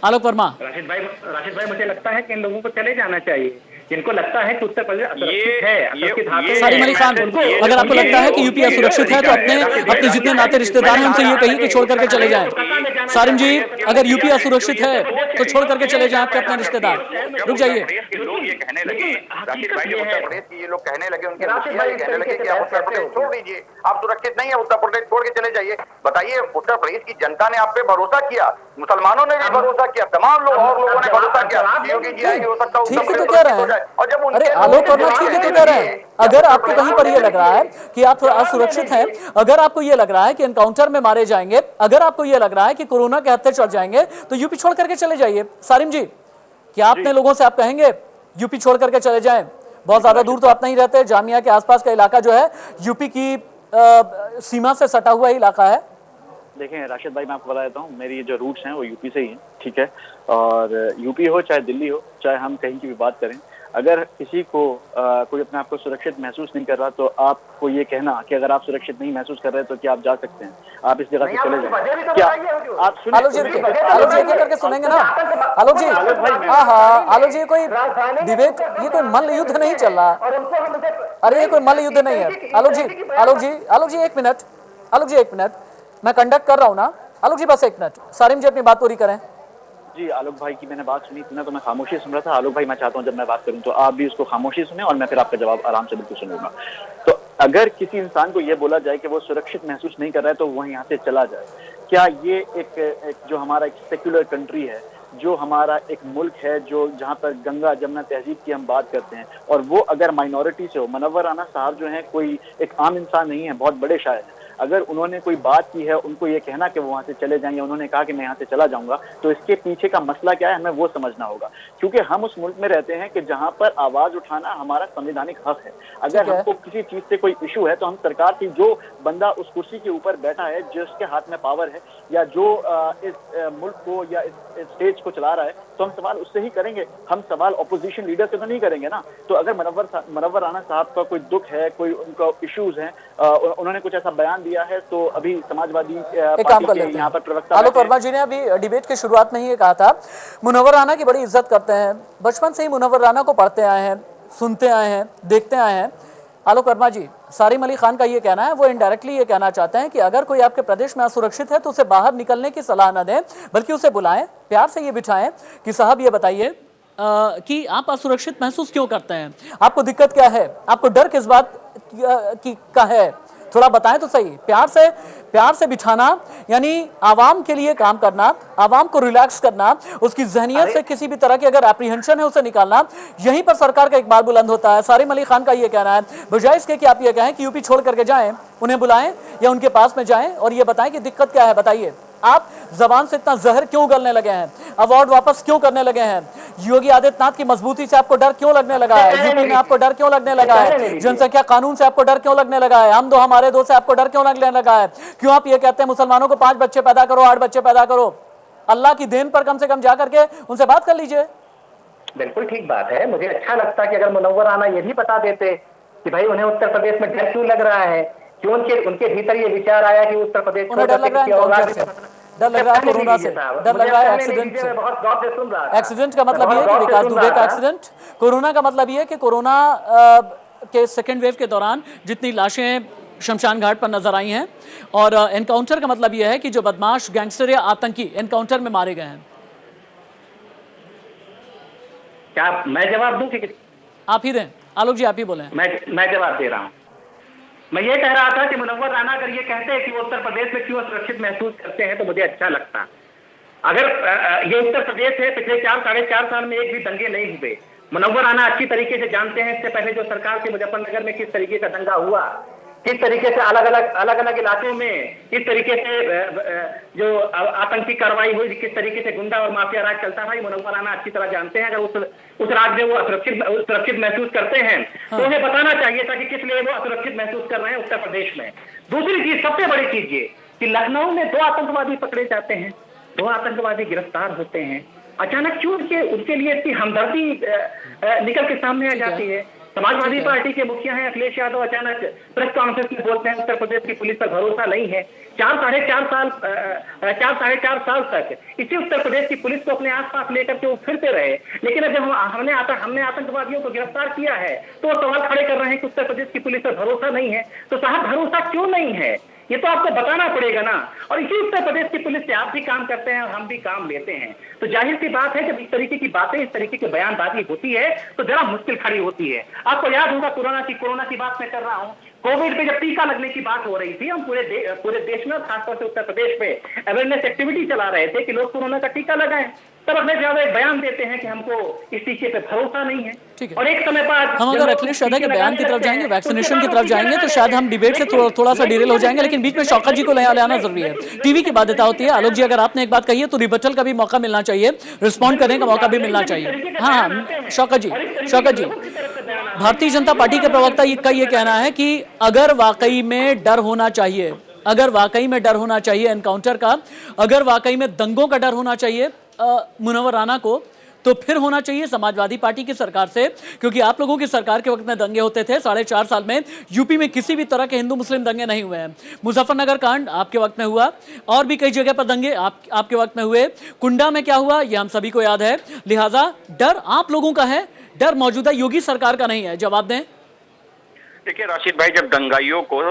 आलोक वर्मा। राशिद भाई मुझे लगता है कि इन लोगों को चले जाना चाहिए जिनको लगता है कि उत्तर प्रदेश असुरक्षित है। सारिम अली खान, अगर आपको लगता है कि यूपी असुरक्षित है तो अपने जितने नाते रिश्तेदार हैं उनसे ये कहिए कि छोड़ करके चले जाएं। सारिम जी, अगर यूपी असुरक्षित है तो छोड़ करके चले जाएं आपके अपने रिश्तेदार। रुक जाइए। लोग ये कहने लगे, राशिद भाई, उत्तर प्रदेश के ये लोग कहने लगे, उनके मुखिया ये कहने लगे कि आप उत्तर प्रदेश छोड़ दीजिए, आप सुरक्षित नहीं है, उत्तर प्रदेश छोड़ के चले जाइए। बताइए, उत्तर प्रदेश की जनता ने आप पे भरोसा किया, मुसलमानों ने भी भरोसा किया, तमाम लोग और लोगों ने भरोसा किया। योगी जी आएंगे, हो सकता है ठीक है तो कह रहे हैं। अरे आलोक वर्मा, ठीक है तो कह रहे हैं। अगर आपको कहीं पर ये लग रहा है कि आप असुरक्षित हैं, अगर आपको ये लग रहा है कि एनकाउंटर में मारे जाएंगे, अगर आपको ये लग रहा है कि कोरोना के हत्थे चढ़ जाएंगे, तो यूपी छोड़ करके चले जाइए। सारिम जी, क्या अपने लोगों से आप कहेंगे यूपी छोड़ करके चले जाएं? बहुत ज्यादा दूर तो आप नहीं रहते, जामिया के आसपास का इलाका जो है यूपी की सीमा से सटा हुआ इलाका है। देखें राशिद भाई, मैं आपको बता देता हूँ, मेरी जो रूट्स हैं वो यूपी से ही हैं, ठीक है। और यूपी हो चाहे दिल्ली हो, चाहे हम कहीं की भी बात करें, अगर किसी को कोई अपने आप को सुरक्षित महसूस नहीं कर रहा तो आपको ये कहना कि अगर आप सुरक्षित नहीं महसूस कर रहे तो क्या आप जा सकते हैं? आप इस जगह से चले जाएं। क्या आप सुनिए? आलोक जी एक करके सुनेंगे ना। आलोक जी, हाँ आलोक जी, कोई डिबेट, ये कोई मल्ल युद्ध नहीं चल रहा। अरे ये कोई मल्ल युद्ध नहीं है। आलोक जी एक मिनट, मैं कंडक्ट कर रहा हूँ ना। आलोक जी बस एक मिनट, सारिम जी अपनी बात पूरी करें। जी, आलोक भाई की मैंने बात सुनी थी ना, तो मैं खामोशी सुन रहा था। आलोक भाई, मैं चाहता हूं जब मैं बात करूं तो आप भी उसको खामोशी सुने और मैं फिर आपका जवाब आराम से बिल्कुल सुनूंगा। तो अगर किसी इंसान को ये बोला जाए कि वो सुरक्षित महसूस नहीं कर रहा है तो वह यहाँ से चला जाए, क्या ये एक जो हमारा एक सेक्युलर कंट्री है, जो हमारा एक मुल्क है, जो जहाँ पर गंगा जमुना तहजीब की हम बात करते हैं, और वो अगर माइनॉरिटी से हो, मुनव्वर राणा साहब जो है कोई एक आम इंसान नहीं है, बहुत बड़े शायर हैं, अगर उन्होंने कोई बात की है, उनको ये कहना कि वो वहां से चले जाएंगे, उन्होंने कहा कि मैं यहाँ से चला जाऊंगा, तो इसके पीछे का मसला क्या है हमें वो समझना होगा। क्योंकि हम उस मुल्क में रहते हैं कि जहाँ पर आवाज उठाना हमारा संवैधानिक हक है। अगर हमको किसी चीज से कोई इशू है तो हम सरकार की, जो बंदा उस कुर्सी के ऊपर बैठा है, जिसके हाथ में पावर है, या जो इस मुल्क को या इस स्टेज को चला रहा है, तो हम सवाल उससे ही करेंगे। हम सवाल ऑपोजिशन लीडर से तो नहीं करेंगे ना। तो अगर मुनव्वर राणा साहब का कोई दुख है, कोई उनका इश्यूज है, उन्होंने कुछ ऐसा बयान दिया है, तो अभी समाजवादी पार्टी के यहाँ पर प्रवक्ता आलोक वर्मा जी ने अभी डिबेट की शुरुआत में ही कहा था, मुनव्वर राणा की बड़ी इज्जत करते हैं, बचपन से ही मुनव्वर राणा को पढ़ते आए हैं, सुनते आए हैं, देखते आए हैं। आलोक वर्मा जी, सारिम अली खान का ये कहना है, वो इनडायरेक्टली ये कहना चाहते हैं कि अगर कोई आपके प्रदेश में असुरक्षित है तो उसे बाहर निकलने की सलाह न दें, बल्कि उसे बुलाएं, प्यार से ये बिठाएं कि साहब ये बताइए कि आप असुरक्षित महसूस क्यों करते हैं, आपको दिक्कत क्या है, आपको डर किस बात का है, थोड़ा बताएं तो सही। प्यार से बिठाना यानी आवाम के लिए काम करना, आवाम को रिलैक्स करना, उसकी जहनियत से किसी भी तरह की अगर एप्रीहेंशन है उसे निकालना, यहीं पर सरकार का इकबाल बुलंद होता है। सारिम अली खान का ये कहना है, बजाय इसके कि आप ये कहें कि यूपी छोड़ करके जाएं, उन्हें बुलाएं या उनके पास में जाएं और ये बताएं कि दिक्कत क्या है। बताइए, आप जबान से इतना जहर क्यों उगलने लगे हैं, अवार्ड वापस क्यों करने लगे हैं, योगी आदित्यनाथ की मजबूती से आपको डर क्यों लगने लगा है, यूपी में आपको डर क्यों लगने लगा है, जनसंख्या कानून से आपको डर क्यों लगने लगा है, हम दो हमारे दो से आपको डर क्यों लगने लगा है, क्यों आप ये कहते हैं मुसलमानों को 5 बच्चे पैदा करो, 8 बच्चे पैदा करो। अल्लाह की देन पर कम से कम जा करके उनसे बात कर लीजिए। बिल्कुल ठीक बात है। मुझे अच्छा लगता कि अगर मुनव्वर राना ये भी बता देते कि भाई उन्हें उत्तर प्रदेश में डर क्यों लग रहा है, क्यों उनके भीतर ये विचार आया कि उत्तर प्रदेश डर लग रहा है, डर लग रहा है कोरोना से, डर लग रहा है एक्सीडेंट से। बहुत गौर से सुन रहा था। एक्सीडेंट का मतलब ये है कि विकास दुबे का एक्सीडेंट, कोरोना का मतलब ये है कि कोरोना के सेकेंड वेव के दौरान जितनी लाशें शमशान घाट पर नजर आई हैं, और एनकाउंटर का मतलब यह है कि जो बदमाश, गैंगस्टर या आतंकी एनकाउंटर में मारे गए हैं। क्या मैं जवाब दूं कि आप ही दें? आलोक जी आप ही बोले। मैं जवाब दे रहा हूं। मैं ये कह रहा था कि मुनव्वर राना अगर ये कहते हैं कि वो उत्तर प्रदेश में क्यों सुरक्षित महसूस करते हैं तो मुझे अच्छा लगता। अगर ये उत्तर प्रदेश है, पिछले 4-4.5 साल में एक भी दंगे नहीं हुए। मुनव्वर राना अच्छी तरीके से जानते हैं इससे पहले जो सरकार के मुजफ्फरनगर में किस तरीके का दंगा हुआ, किस तरीके से अलग अलग इलाकों में किस तरीके से जो आतंकी कार्रवाई हुई, किस तरीके से गुंडा और माफिया राज चलता था, मुनव्वर राना अच्छी तरह जानते हैं। अगर उस राज में वो सुरक्षित महसूस करते हैं तो उन्हें बताना चाहिए था कि किस लिए वो असुरक्षित महसूस कर रहे हैं उत्तर प्रदेश में। दूसरी चीज, सबसे बड़ी चीज ये कि लखनऊ में 2 आतंकवादी पकड़े जाते हैं, 2 आतंकवादी गिरफ्तार होते हैं, अचानक क्यों उनके लिए इतनी हमदर्दी निकल के सामने आ जाती है। समाजवादी पार्टी के मुखिया हैं अखिलेश यादव, अचानक प्रेस कॉन्फ्रेंस में बोलते हैं उत्तर प्रदेश की पुलिस पर भरोसा नहीं है। 4-4.5 साल तक इसी उत्तर प्रदेश की पुलिस को अपने आसपास लेकर के वो फिरते रहे, लेकिन जब हमने आतंकवादियों को गिरफ्तार किया है तो वो सवाल खड़े कर रहे हैं कि उत्तर प्रदेश की पुलिस पर भरोसा नहीं है। तो साहब भरोसा क्यों नहीं है, ये तो आपको बताना पड़ेगा ना। और इसी उत्तर प्रदेश की पुलिस से आप भी काम करते हैं और हम भी काम लेते हैं, तो जाहिर सी बात है जब इस तरीके की बातें, इस तरीके की बयानबाजी होती है तो जरा मुश्किल खड़ी होती है। आपको याद होगा कोरोना की बात मैं कर रहा हूँ, कोविड पे जब टीका लगने की बात हो रही थी, हम पूरे देश में और खासतौर से उत्तर प्रदेश में अवेयरनेस एक्टिविटी चला रहे थे कि लोग कोरोना का टीका लगाएं, तब अखिलेश यादव एक बयान देते हैं कि हमको इस टीके पे भरोसा नहीं है। और एक समय बाद हम अगर अखिलेश यादव के बयान की तरफ जाएंगे, वैक्सीनेशन की तरफ जाएंगे तो शायद हम डिबेट से थोड़ा सा डिरेल हो जाएंगे, लेकिन बीच में शौकत जी को लाना जरूरी है। टीवी की बाध्यता होती है। आलोक जी अगर आपने एक बात कही है तो रिबटल का भी मौका मिलना चाहिए, रिस्पॉन्ड करने का मौका भी मिलना चाहिए। हाँ शौकत जी, भारतीय जनता पार्टी के प्रवक्ता का ये कहना है कि अगर वाकई में डर होना चाहिए, अगर वाकई में डर होना चाहिए एनकाउंटर का, अगर वाकई में दंगों का डर होना चाहिए मुनव्वर राना को, तो फिर होना चाहिए समाजवादी पार्टी की सरकार से, क्योंकि आप लोगों की सरकार के वक्त में दंगे होते थे। 4.5 साल में यूपी में किसी भी तरह के हिंदू मुस्लिम दंगे नहीं हुए हैं। मुजफ्फरनगर कांड आपके वक्त में हुआ, और भी कई जगह पर दंगे आपके वक्त में हुए। कुंडा में क्या हुआ ये हम सभी को याद है। लिहाजा डर आप लोगों का है, डर मौजूदा योगी सरकार का नहीं है। जवाब दें। देखिए राशिद भाई, जब दंगाइयों को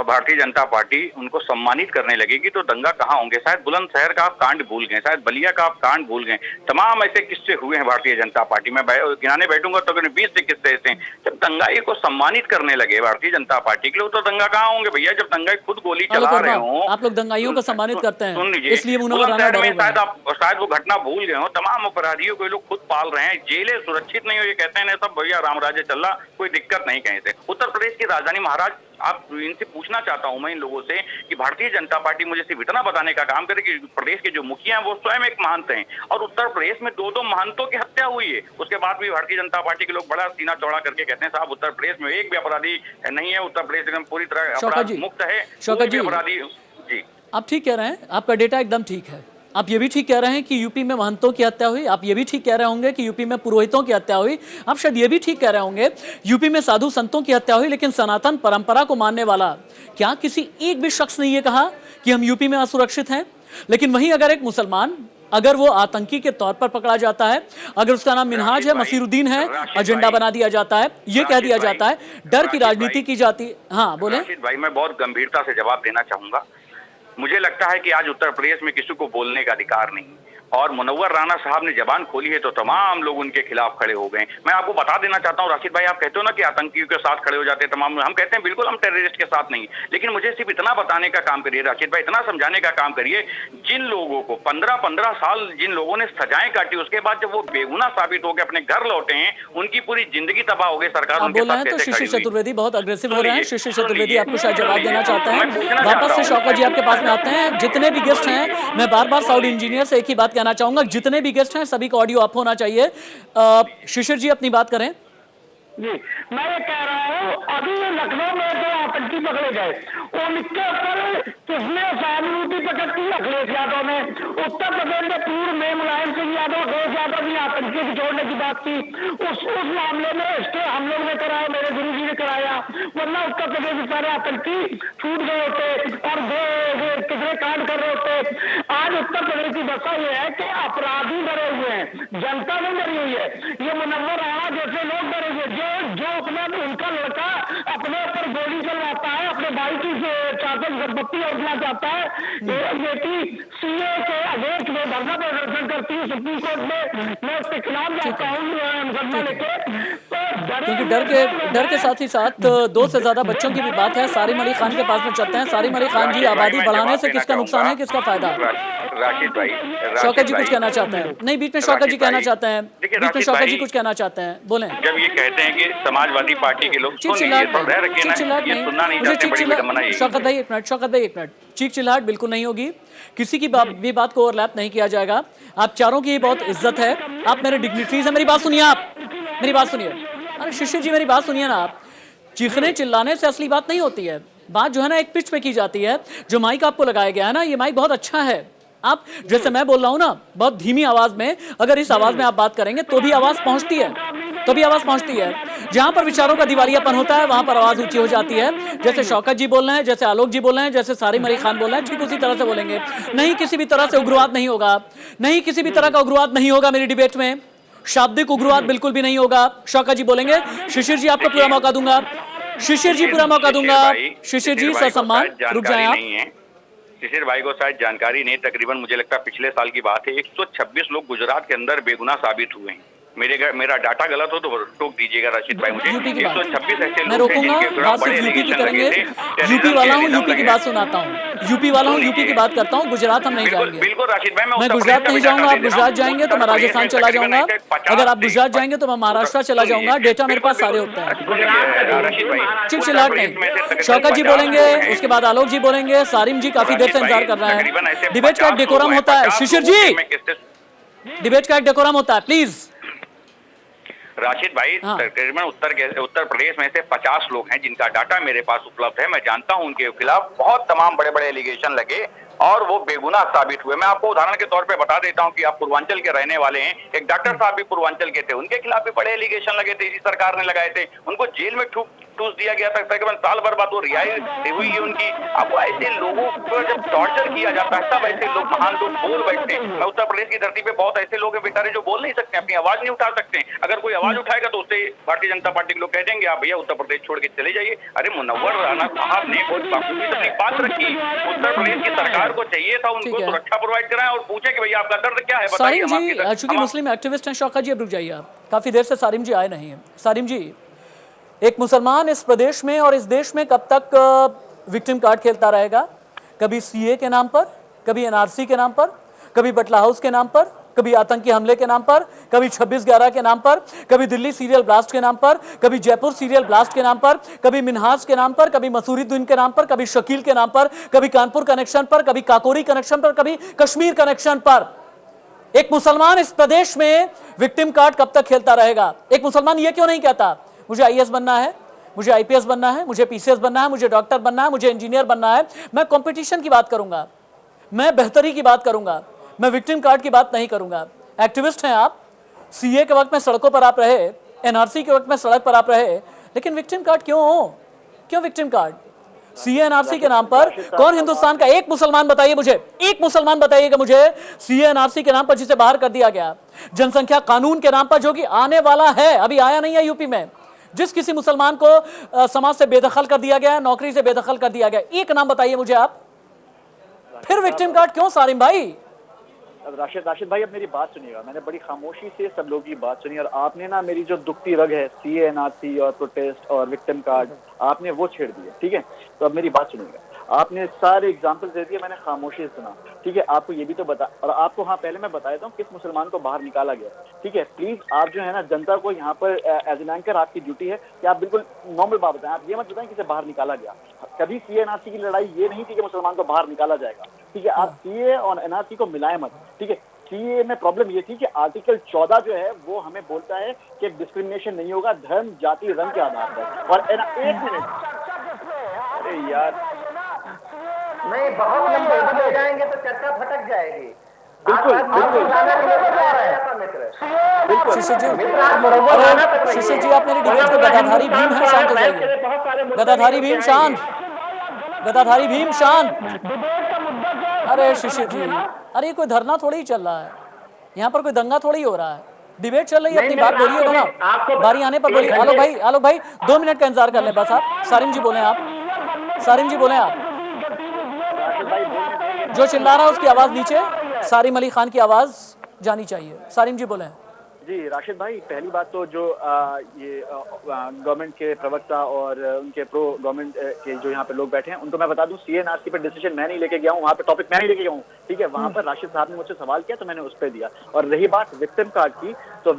भारतीय जनता पार्टी उनको सम्मानित करने लगेगी तो दंगा कहाँ होंगे। शायद बुलंदशहर का आप कांड भूल गए, शायद बलिया का आप कांड भूल गए। तमाम ऐसे किस्से हुए हैं भारतीय जनता पार्टी में, गिनाने बैठूंगा तो 20 से किस्से ऐसे हैं। जब दंगाई को सम्मानित करने लगे भारतीय जनता पार्टी के लोग, तो दंगा कहाँ होंगे भैया। जब दंगाई खुद गोली चला रहे हो, आप लोग दंगाइयों को सम्मानित करते हैं, सुन लीजिए, इसलिए शायद वो घटना भूल गए हो। तमाम अपराधियों को लोग खुद पाल रहे हैं, जेलें सुरक्षित नहीं हो, ये कहते हैं सब भैया राम राज्य चल रहा, कोई दिक्कत नहीं कहीं से। उत्तर प्रदेश की राजधानी महाराज, आप इनसे पूछना चाहता हूं मैं इन लोगों से कि भारतीय जनता पार्टी मुझे सिर्फ इतना बताने का काम करे कि प्रदेश के जो मुखिया हैं वो स्वयं एक महंत हैं, और उत्तर प्रदेश में 2 महंतों की हत्या हुई है। उसके बाद भी भारतीय जनता पार्टी के लोग बड़ा सीना चौड़ा करके कहते हैं साहब उत्तर प्रदेश में एक भी अपराधी नहीं है, उत्तर प्रदेश एकदम पूरी तरह अपराध मुक्त है। शौकत जी, अपराधी जी आप ठीक कह रहे हैं, आपका डेटा एकदम ठीक है। आप ये भी ठीक कह रहे हैं कि यूपी में महंतों की हत्या हुई, आप ये भी ठीक कह रहे होंगे कि यूपी में पुरोहितों की हत्या हुई, आप शायद ये भी ठीक कह रहे होंगे यूपी में साधु संतों की हत्या हुई, लेकिन सनातन परंपरा को मानने वाला क्या किसी एक भी शख्स ने ये कहा कि हम यूपी में असुरक्षित हैं। लेकिन वहीं अगर एक मुसलमान, अगर वो आतंकी के तौर पर पकड़ा जाता है, अगर उसका नाम मिनहाज है, मसीरुद्दीन है, एजेंडा बना दिया जाता है, ये कह दिया जाता है, डर की राजनीति की जाती है। हाँ बोले भाई, मैं बहुत गंभीरता से जवाब देना चाहूंगा। मुझे लगता है कि आज उत्तर प्रदेश में किसी को बोलने का अधिकार नहीं। और मुनव्वर राणा साहब ने जबान खोली है तो तमाम लोग उनके खिलाफ खड़े हो गए। मैं आपको बता देना चाहता हूँ राशिद भाई, आप कहते हो ना कि आतंकियों के साथ खड़े हो जाते हैं तमाम, हम कहते हैं बिल्कुल हम टेररिस्ट के साथ नहीं, लेकिन मुझे सिर्फ इतना बताने का काम करिए राशिद भाई, इतना समझाने का काम करिए, जिन लोगों को 15-15 साल जिन लोगों ने सजाएं काटी, उसके बाद जब वो बेगुनाह साबित हो गए अपने घर लौटे हैं, उनकी पूरी जिंदगी तबाह हो गई। सरकार उनके साथ कैसे खड़ी हुई? शिशिर चतुर्वेदी बहुत अग्रेसिव हो रहे हैं। शिशिर चतुर्वेदी आपको शायद जवाब देना चाहते हैं। वापस से शौकत जी आपके पास में आते हैं। जितने भी गेस्ट हैं, मैं बार बार साउंड इंजीनियर से एक ही बात कहना चाहूंगा, जितने भी गेस्ट हैं सभी का ऑडियो अप होना चाहिए। शिशिर जी अपनी बात करें। जी, मैं ये कह रहा हूँ, अभी लखनऊ में जो आतंकी पकड़े गए उनके ऊपर किसने सहानुभूति प्रकट की? अखिलेश यादव ने। उत्तर प्रदेश में पूर्व में मुलायम सिंह यादव, अखिलेश यादव ने आतंकी को छोड़ने की बात की। उस मामले में स्टे हम लोग ने कराया, मेरे गुरु जी ने कराया, वरना उत्तर प्रदेश में सारे आतंकी छूट गए होते और वो कितने कांड कर रहे होते। आज उत्तर प्रदेश की दशा ये है कि अपराधी डरे हुए हैं, जनता नहीं डरी हुई है। ये मुनव्वर राणा जैसे लोग डरे हुए, जो अपना उनका लड़का अपने ऊपर गोली चलवाता है, अपने भाई की चादर संपत्ति उठना चाहता है, बेटी सीए के अगेंस्ट में धरना प्रदर्शन करती है सुप्रीम कोर्ट में, मैं उसके खिलाफ जाता हूँ मुकदमा लेके। क्योंकि डर के साथ ही साथ 2 से ज्यादा बच्चों की भी बात है। सारिम अली खान के पास में चलते हैं। सारिम अली खान जी, आबादी बढ़ाने से किसका नुकसान है, किसका फायदा? राशिद भाई, शौकत जी कुछ कहना चाहते हैं? नहीं, बीच में शौकत जी कहना चाहते हैं, बीच में शौकत जी कुछ कहना चाहते हैं, बोलें। जब ये कहते हैं कि समाजवादी पार्टी के लोग शौकत भाई एक मिनट, चीख चिल्लाहट बिल्कुल नहीं होगी, किसी की भी बात को ओवरलैप नहीं किया जाएगा। आप चारों की बहुत इज्जत है, आप मेरे डिग्निटरीज हैं। मेरी बात सुनिए, आप मेरी बात सुनिए। अरे शिशिर जी मेरी बात सुनिए ना, आप चीखने चिल्लाने से असली बात नहीं होती है। बात जो है ना एक पिच पे की जाती है। जो माइक आपको लगाया गया है ना, ये माइक बहुत अच्छा है। आप जैसे मैं बोल रहा हूं ना, बहुत धीमी आवाज में, अगर इस आवाज में आप बात करेंगे तो भी आवाज पहुंचती है, तो भी आवाज पहुंचती है। जहां पर विचारों का दिवालियापन होता है वहां पर आवाज ऊंची हो जाती है। जैसे शौकत जी बोल रहे हैं, जैसे आलोक जी बोल रहे हैं, जैसे सारिम अली खान बोल रहे हैं, ठीक उसी तरह से बोलेंगे। नहीं किसी भी तरह से उग्रवाद नहीं होगा, नहीं किसी भी तरह का उग्रवाद नहीं होगा मेरी डिबेट में, शाब्दिक उग्रवाद बिल्कुल भी नहीं होगा। शौकत जी बोलेंगे। शिशिर जी आपको पूरा मौका दूंगा, शिशिर जी पूरा मौका दूंगा। शिशिर जी ससम्मान, रुक जाए आप। शिशिर भाई को शायद जानकारी नहीं, तकरीबन मुझे लगता है पिछले साल की बात है, 126 लोग गुजरात के अंदर बेगुनाह साबित हुए हैं। मेरा डाटा गलत हो तो टोक दीजिएगा राशिद भाई मुझे। 126 ऐसे मैं रोकूंगा, बात सिर्फ यूपी की करेंगे। यूपी वाला हूँ, यूपी की बात सुनाता हूँ, यूपी वाला हूँ, यूपी की बात करता हूँ। गुजरात हम नहीं जाएंगे, बिल्कुल राशिद भाई, मैं गुजरात नहीं जाऊंगा। आप गुजरात जाएंगे तो मैं राजस्थान चला जाऊंगा, अगर आप गुजरात जाएंगे तो मैं महाराष्ट्र चला जाऊंगा। डेटा मेरे पास सारे होते हैं। चिड़चिड़ाहट नहीं। शौकत जी बोलेंगे, उसके बाद आलोक जी बोलेंगे, सारिम जी काफी देर से इंतजार कर रहे हैं। डिबेट का एक डेकोरम होता है शिशिर जी, डिबेट का एक डेकोरम होता है, प्लीज। राशिद भाई, तकरीबन उत्तर प्रदेश में से 50 लोग हैं जिनका डाटा मेरे पास उपलब्ध है। मैं जानता हूं उनके खिलाफ बहुत तमाम बड़े बड़े एलिगेशन लगे और वो बेगुनाह साबित हुए। मैं आपको उदाहरण के तौर पे बता देता हूं कि आप पूर्वांचल के रहने वाले हैं, एक डॉक्टर साहब भी पूर्वांचल के थे, उनके खिलाफ भी बड़े एलिगेशन लगे थे, इसी सरकार ने लगाए थे। उनको जेल में ठूस दिया गया था, तकरीबन साल भर बाद वो रिहाई हुई है उनकी। अब ऐसे लोगों को जब टॉर्चर किया जाता है तब ऐसे लोग, महान लोग बोल बैठते हैं। मैं उत्तर प्रदेश की धरती पे बहुत ऐसे लोग हैं बेचारे जो बोल नहीं सकते, अपनी आवाज नहीं उठा सकते। अगर कोई आवाज उठाएगा तो उससे भारतीय जनता पार्टी के लोग कह देंगे आप भैया उत्तर प्रदेश छोड़ के चले जाइए। अरे मुनव्वर राणा साहब ने बहुत बाखूबी से अपनी बात रखी। उत्तर प्रदेश की सरकार को चाहिए था उनको सुरक्षा प्रोवाइड कराएं और पूछे कि भैया आपका दर्द क्या है, बताइए। सारिम जी चूंकि मुस्लिम एक्टिविस्ट हैं, शौकत जी अब रुक जाइए, आप काफी देर से सारिम जी आए नहीं है। सारिम जी, एक मुसलमान इस प्रदेश में और इस देश में कब तक विक्टिम कार्ड खेलता रहेगा? कभी सीए के नाम पर, कभी एनआरसी के नाम पर, कभी बटला हाउस के नाम पर, कभी आतंकी हमले के नाम पर, कभी 26/11 के नाम पर, कभी दिल्ली सीरियल ब्लास्ट के नाम पर, कभी जयपुर सीरियल ब्लास्ट के नाम पर, कभी मिन्हाज के नाम पर, कभी मसूरुद्दीन के नाम पर, कभी शकील के नाम पर, कभी कानपुर कनेक्शन पर, कभी काकोरी कनेक्शन पर, कभी कश्मीर कनेक्शन पर। एक मुसलमान इस प्रदेश में विक्टिम कार्ड कब तक खेलता रहेगा? एक मुसलमान ये क्यों नहीं कहता मुझे आईएएस बनना है, मुझे आईपीएस बनना है, मुझे पीसीएस बनना है, मुझे डॉक्टर बनना है, मुझे इंजीनियर बनना है? मैं कंपटीशन की बात करूंगा, मैं बेहतरी की बात करूंगा, मैं विक्टिम कार्ड की बात नहीं करूंगा। एक्टिविस्ट हैं आप, सीए के वक्त में सड़कों पर आप रहे, एनआरसी के वक्त में सड़क पर आप रहे, लेकिन विक्टिम कार्ड क्यों हो? क्यों विक्टिम कार्ड? सीए एनआरसी के नाम पर कौन हिंदुस्तान का एक मुसलमान बताइए मुझे, एक मुसलमान बताइएगा मुझे सीए एनआरसी के नाम पर जिसे बाहर कर दिया गया, जनसंख्या कानून के नाम पर जो कि आने वाला है, अभी आया नहीं है यूपी में, जिस किसी मुसलमान को समाज से बेदखल कर दिया गया है, नौकरी से बेदखल कर दिया गया, एक नाम बताइए मुझे आप। फिर विक्टिम कार्ड क्यों सारिम भाई? राशिद भाई अब मेरी बात सुनिएगा। मैंने बड़ी खामोशी से सब लोगों की बात सुनी और आपने ना मेरी जो दुखती रग है CA NRC और प्रोटेस्ट और विक्टिम कार्ड आपने वो छेड़ दिया, ठीक है। तो अब मेरी बात सुनिएगा। आपने सारे एग्जाम्पल दे दिए, मैंने खामोशी से सुना, ठीक है। आपको ये भी तो बता, और आपको हाँ पहले मैं बता देता हूँ किस मुसलमान को बाहर निकाला गया, ठीक है। प्लीज आप जो है ना जनता को यहाँ पर एज एन एंकर आपकी ड्यूटी है कि आप बिल्कुल नॉर्मल बात बताएं। आप ये मत बताएं कि बाहर निकाला गया। कभी CA NRC की लड़ाई ये नहीं थी कि मुसलमान को बाहर निकाला जाएगा, ठीक है। आप CA और NRC को मिलाए मत, ठीक है। CA में प्रॉब्लम ये थी कि आर्टिकल 14 जो है वो हमें बोलता है कि डिस्क्रिमिनेशन नहीं होगा धर्म, जाति, रंग के आधार पर। और 1 मिनट, अरे यार नहीं, बहुत लंबे हो जाएंगे तो चर्चा भटक जाएगी। बिल्कुल शिशिर जी आप मेरी डिबेट को गदाधारी भीम है, शांत हो जाइए। गदाधारी भीम शांत, गदाधारी भीम शांत। अरे शिशिर जी, अरे कोई धरना थोड़ी ही चल रहा है, यहाँ पर कोई दंगा थोड़ी हो रहा है, डिबेट चल रही है। अपनी बात बोलिए ना, बारी आने पर बोलिए। आलोक भाई 2 मिनट का इंतजार कर लें बस। आप सारिम जी बोले, आप सारिम जी बोले। आप जो चिल्ला रहा है उसकी आवाज नीचे, सारिम अली खान की आवाज जानी चाहिए। सारिम जी बोले। जी राशिद भाई, पहली बात तो जो ये गवर्नमेंट के प्रवक्ता और उनके प्रो गवर्नमेंट के जो यहाँ पे लोग बैठे हैं उनको मैं बता दूं CA NRC पे डिसीजन मैं नहीं लेके गया हूँ, वहाँ पे टॉपिक मैं नहीं लेके गया हूँ, ठीक है। वहाँ पर राशिद साहब ने मुझसे सवाल किया तो मैंने उस पर दिया। और रही बात विक्टिम कार्ड की, तो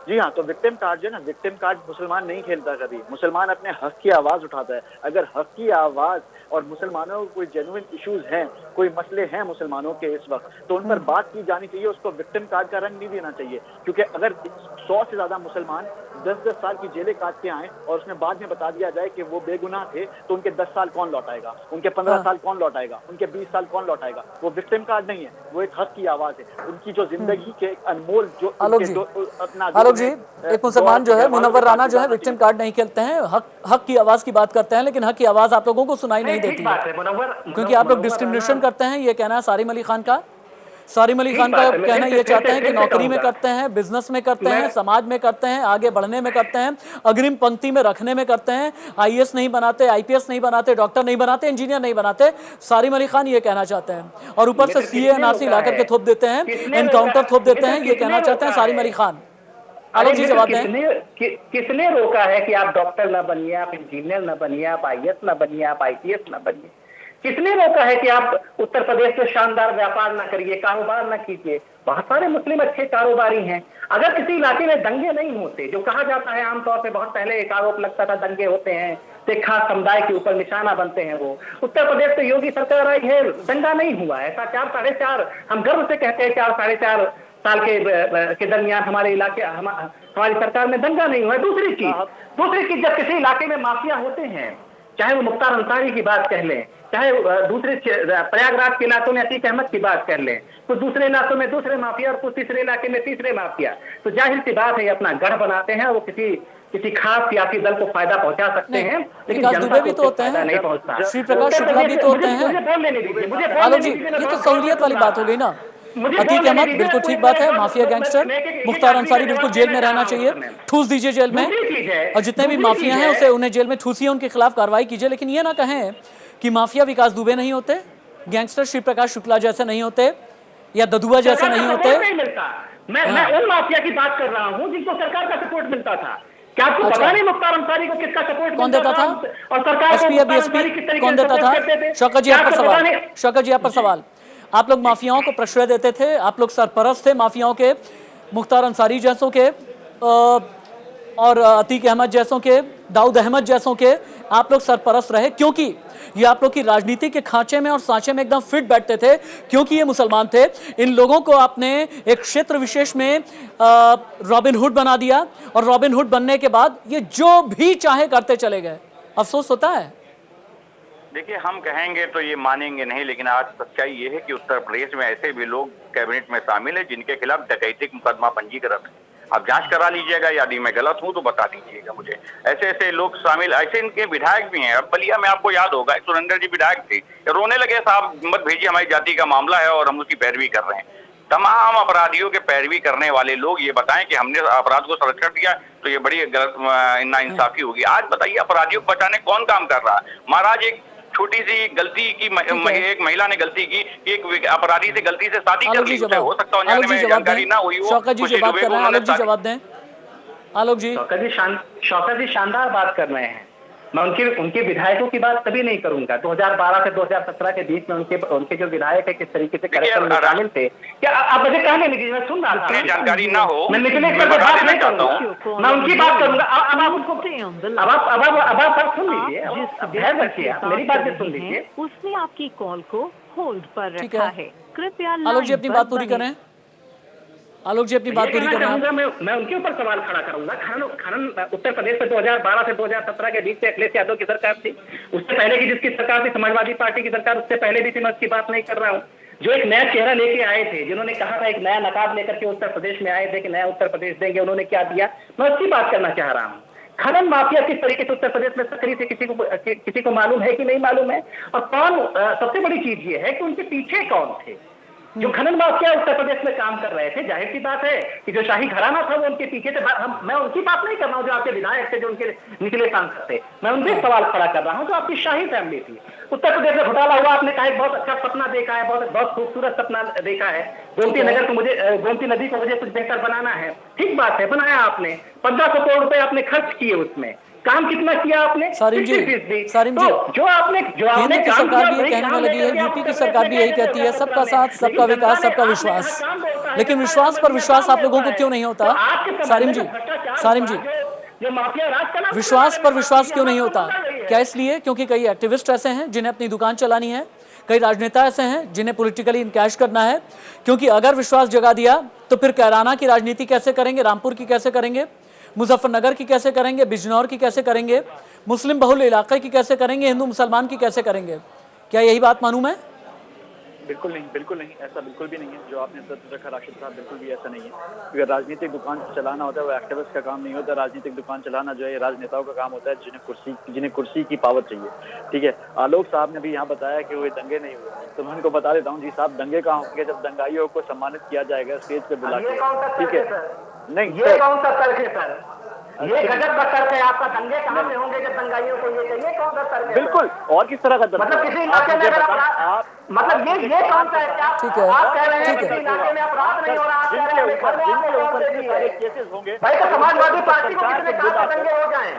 जी हाँ, तो विक्टिम कार्ड जो है ना, विक्टिम कार्ड मुसलमान नहीं खेलता कभी। मुसलमान अपने हक की आवाज उठाता है। अगर हक की आवाज और मुसलमानों को कोई जेन्युइन इश्यूज हैं, कोई मसले हैं मुसलमानों के इस वक्त, तो उन पर बात की जानी चाहिए। उसको विक्टिम कार्ड का रंग नहीं देना चाहिए, क्योंकि अगर 100 से ज्यादा मुसलमान 10-10 साल की जेलें काट के आए और उसमें बाद में बता दिया जाए कि वो बेगुनाह थे, तो उनके 10 साल कौन लौटाएगा, उनके 15 साल कौन लौटाएगा, उनके 20 साल कौन लौटाएगा। वो विक्टिम कार्ड नहीं है, वो एक हक की आवाज है। उनकी जो जिंदगी के अनमोल जो आलोक जी एक मुसलमान जो है मुनव्वर राना जो है विक्टिम कार्ड नहीं खेलते हैं, हक की आवाज की बात करते हैं, लेकिन हक की आवाज आप लोगों को सुनाई नहीं देती है क्योंकि आप लोग डिस्क्रिमिनेशन करते हैं। ये कहना है सारिम अली खान का। सारिम अली खान का कहना ये चाहते हैं कि नौकरी में करते हैं, बिजनेस में करते हैं, समाज में करते हैं, आगे बढ़ने में करते हैं, अग्रिम पंक्ति में रखने में करते हैं। IAS नहीं बनाते, IPS नहीं बनाते, डॉक्टर नहीं बनाते, इंजीनियर नहीं बनाते। सारिम अली खान ये कहना चाहते हैं और ऊपर से CA NRC ला करके थोप देते हैं, एनकाउंटर थोप देते हैं। ये कहना चाहते हैं सारिम अली खान। आलोक जी जवाब दें। किसने रोका है कि आप डॉक्टर ना बनिए, आप इंजीनियर ना बनिए, आप IAS ना बनिए, आप IPS ना बनिए? किसने रोका है कि आप उत्तर प्रदेश में शानदार व्यापार ना करिए, कारोबार ना कीजिए? बहुत सारे मुस्लिम अच्छे कारोबारी हैं। अगर किसी इलाके में दंगे नहीं होते, जो कहा जाता है आमतौर पे, बहुत पहले एक आरोप लगता था दंगे होते हैं तो एक खास समुदाय के ऊपर निशाना बनते हैं, वो उत्तर प्रदेश में योगी सरकार आई है, दंगा नहीं हुआ। ऐसा 4-4.5 हम गर्व से कहते हैं 4-4.5 साल के दरमियान हमारे इलाके हमारी सरकार में दंगा नहीं हुआ। दूसरी चीज जब किसी इलाके में माफिया होते हैं, चाहे वो मुख्तार अंसारी की बात कह लें, चाहे दूसरे प्रयागराज के इलाकों में अतीक अहमद की बात कर लें, कुछ दूसरे इलाकों में दूसरे माफिया और कुछ तीसरे इलाके में तीसरे माफिया, तो जाहिर सी बात है अपना गढ़ बनाते हैं। वो किसी खास सियासी दल को फायदा पहुंचा सकते हैं, लेकिन जनता भी तो होते हैं, नहीं पहुंचता। श्री प्रकाश शुक्ला भी तो होते हैं। आलोक जी ये तो सहूलियत वाली बात हो गई ना। अतीक अहमद बिल्कुल ठीक बात है, माफिया गैंगस्टर। मुख्तार अंसारी बिल्कुल जेल में रहना चाहिए, ठूस दीजिए जेल में, और जितने भी माफिया हैं उसे उन्हें जेल में ठूसिए, उनके खिलाफ कार्रवाई कीजिए। लेकिन ये ना कहें कि माफिया विकास दुबे नहीं होते, गैंगस्टर श्री प्रकाश शुक्ला जैसे नहीं होते, या ददुआ जैसे नहीं होते। मैं उन माफिया की बात कर रहा हूँ जिनको सरकार का सपोर्ट मिलता था। क्या आपको पता नहीं मुख्तार अंसारी को किसका सपोर्ट कौन देता था? और सरकार SP BSP कौन देता था? शौकत जी आप पर सवाल, शौकत जी आप पर सवाल। आप लोग माफियाओं को प्रश्रय देते थे, आप लोग सरपरस्त थे माफियाओं के, मुख्तार अंसारी जैसों के और अतीक अहमद जैसों के, दाऊद अहमद जैसों के आप लोग सरपरस्त रहे, क्योंकि ये आप लोग की राजनीति के खांचे में और सांचे में एकदम फिट बैठते थे, क्योंकि ये मुसलमान थे। इन लोगों को आपने एक क्षेत्र विशेष में रॉबिन हुड बना दिया, और रॉबिन हुड बनने के बाद ये जो भी चाहे करते चले गए। अफसोस होता है। देखिए, हम कहेंगे तो ये मानेंगे नहीं, लेकिन आज सच्चाई ये है कि उत्तर प्रदेश में ऐसे भी लोग कैबिनेट में शामिल हैं जिनके खिलाफ डकैती मुकदमा पंजीकृत है। आप जांच करा लीजिएगा, यदि मैं गलत हूं तो बता दीजिएगा मुझे। ऐसे लोग शामिल, ऐसे इनके विधायक भी हैं। अब बलिया में आपको याद होगा सुरेंद्र जी विधायक थे, रोने लगे साहब मत भेजिए, हमारी जाति का मामला है और हम उसकी पैरवी कर रहे हैं। तमाम अपराधियों के पैरवी करने वाले लोग ये बताएं कि हमने अपराध को संरक्षण दिया, तो ये बड़ी गलत नाइंसाफी होगी। आज बताइए अपराधियों को बचाने कौन काम कर रहा है? महाराज एक छोटी सी गलती की एक महिला ने गलती की, एक अपराधी से गलती से शादी कर ली, हो सकता है अनजाने में जानकारी ना हुई हो। शौकत जी से बात कर रहे हैं, आलोक जी जवाब दें। आलोक जी। शौकत जी शानदार बात कर रहे हैं। मैं उनके विधायकों की बात कभी नहीं करूंगा। 2012 से 2017 के बीच में उनके जो विधायक है किस तरीके से कार्यक्रम में शामिल थे, क्या आप मुझे कहने लगे, मैं सुन रहा था। जानकारी ना हो, मैं निचले स्तर पर बात नहीं करूंगा, मैं उनकी बात करूंगा। अब आप उनको अब सुन लीजिए, ध्यान रखिए, मेरी बात भी सुन लीजिए। उसने आपकी कॉल को होल्ड पर रखा है, कृपया आलोक जी अपनी बात पूरी करें। आलोक जी अपनी बात पूरी करें। मैं उनके ऊपर सवाल खड़ा करूंगा। खनन उत्तर प्रदेश में 2012 से 2017 के बीच से अखिलेश यादव की सरकार थी। उससे पहले की जिसकी सरकार थी समाजवादी पार्टी की सरकार, उससे पहले भी थी, मैं उसकी बात नहीं कर रहा हूँ। जो एक नया चेहरा लेके आए थे, जिन्होंने कहा था, एक नया नकाब लेकर के उत्तर प्रदेश में आए थे कि नया उत्तर प्रदेश देंगे, उन्होंने क्या दिया, मैं उसकी बात करना चाह रहा हूँ। खनन माफिया किस तरीके से उत्तर प्रदेश में सक्रिय से किसी को मालूम है कि नहीं मालूम है? और कौन, सबसे बड़ी चीज ये है कि उनके पीछे कौन थे जो खनन माफिया उत्तर प्रदेश में काम कर रहे थे। जाहिर सी बात है कि जो शाही घराना था वो उनके पीछे थे। मैं उनकी बात नहीं कर रहा हूँ जो आपके विधायक थे, जो उनके निचले सांसद थे, मैं उनसे सवाल खड़ा कर रहा हूँ जो आपकी शाही फैमिली थी। उत्तर प्रदेश में घोटाला हुआ, आपने कहा बहुत अच्छा सपना देखा है, बहुत खूबसूरत सपना देखा है। गोमती नगर को गोमती नदी को मुझे कुछ बेहतर बनाना है, ठीक बात है, बनाया आपने। 1500 करोड़ रुपए आपने खर्च किए, उसमें काम कितना किया आपने? सारिम जी, जो आपने केंद्र की सरकार भी कहने में लगी है, यूपी की सरकार भी यही कहती है, सबका साथ, सबका विकास, सबका विश्वास। लेकिन विश्वास पर विश्वास आप लोगों को क्यों नहीं होता? सारिम जी, विश्वास पर विश्वास क्यों नहीं होता? क्या इसलिए क्योंकि कई एक्टिविस्ट ऐसे हैं जिन्हें अपनी दुकान चलानी है, कई राजनेता ऐसे हैं जिन्हें पॉलिटिकली इनकैश करना है? क्योंकि अगर विश्वास जगा दिया तो फिर कैराना की राजनीति कैसे करेंगे, रामपुर की कैसे करेंगे, मुजफ्फरनगर की कैसे करेंगे, बिजनौर की कैसे करेंगे, मुस्लिम बहुल इलाके की कैसे करेंगे, हिंदू मुसलमान की कैसे करेंगे? क्या यही बात मालूम है? बिल्कुल नहीं, ऐसा बिल्कुल भी नहीं है जो आपने तथ्य रखा राशिद साहब, बिल्कुल भी ऐसा नहीं है। अगर राजनीतिक दुकान चलाना होता है वो एक्टिविस्ट का काम नहीं होता। राजनीतिक दुकान चलाना जो है राजनेताओं का काम होता है, जिन्हें कुर्सी की पावर चाहिए। ठीक है, आलोक साहब ने भी यहाँ बताया कि वो दंगे नहीं हुए, तो मैं उनको बता देता हूँ जी साहब, दंगे कहाँ होंगे जब दंगाइयों को सम्मानित किया जाएगा स्टेज पे बुला के। ठीक है, नहीं ये कौन सा तर्क है सर? ये गजब का तर्क है आपका। दंगे कहाँ से होंगे जब दंगाइयों को ये चाहिए? कौन सा तर्क है? बिल्कुल, और किस तरह का तर्क? मतलब किसी इलाके में आप मतलब ये कौन सा है? क्या ठीक है, आप कह रहे हैं ठीक कि है, अपराध नहीं हो रहा, आप कह रहे हैं घर में आके केसेस होंगे भाई, तो समाजवादी पार्टी को कितने कहा दंगे हो जाए?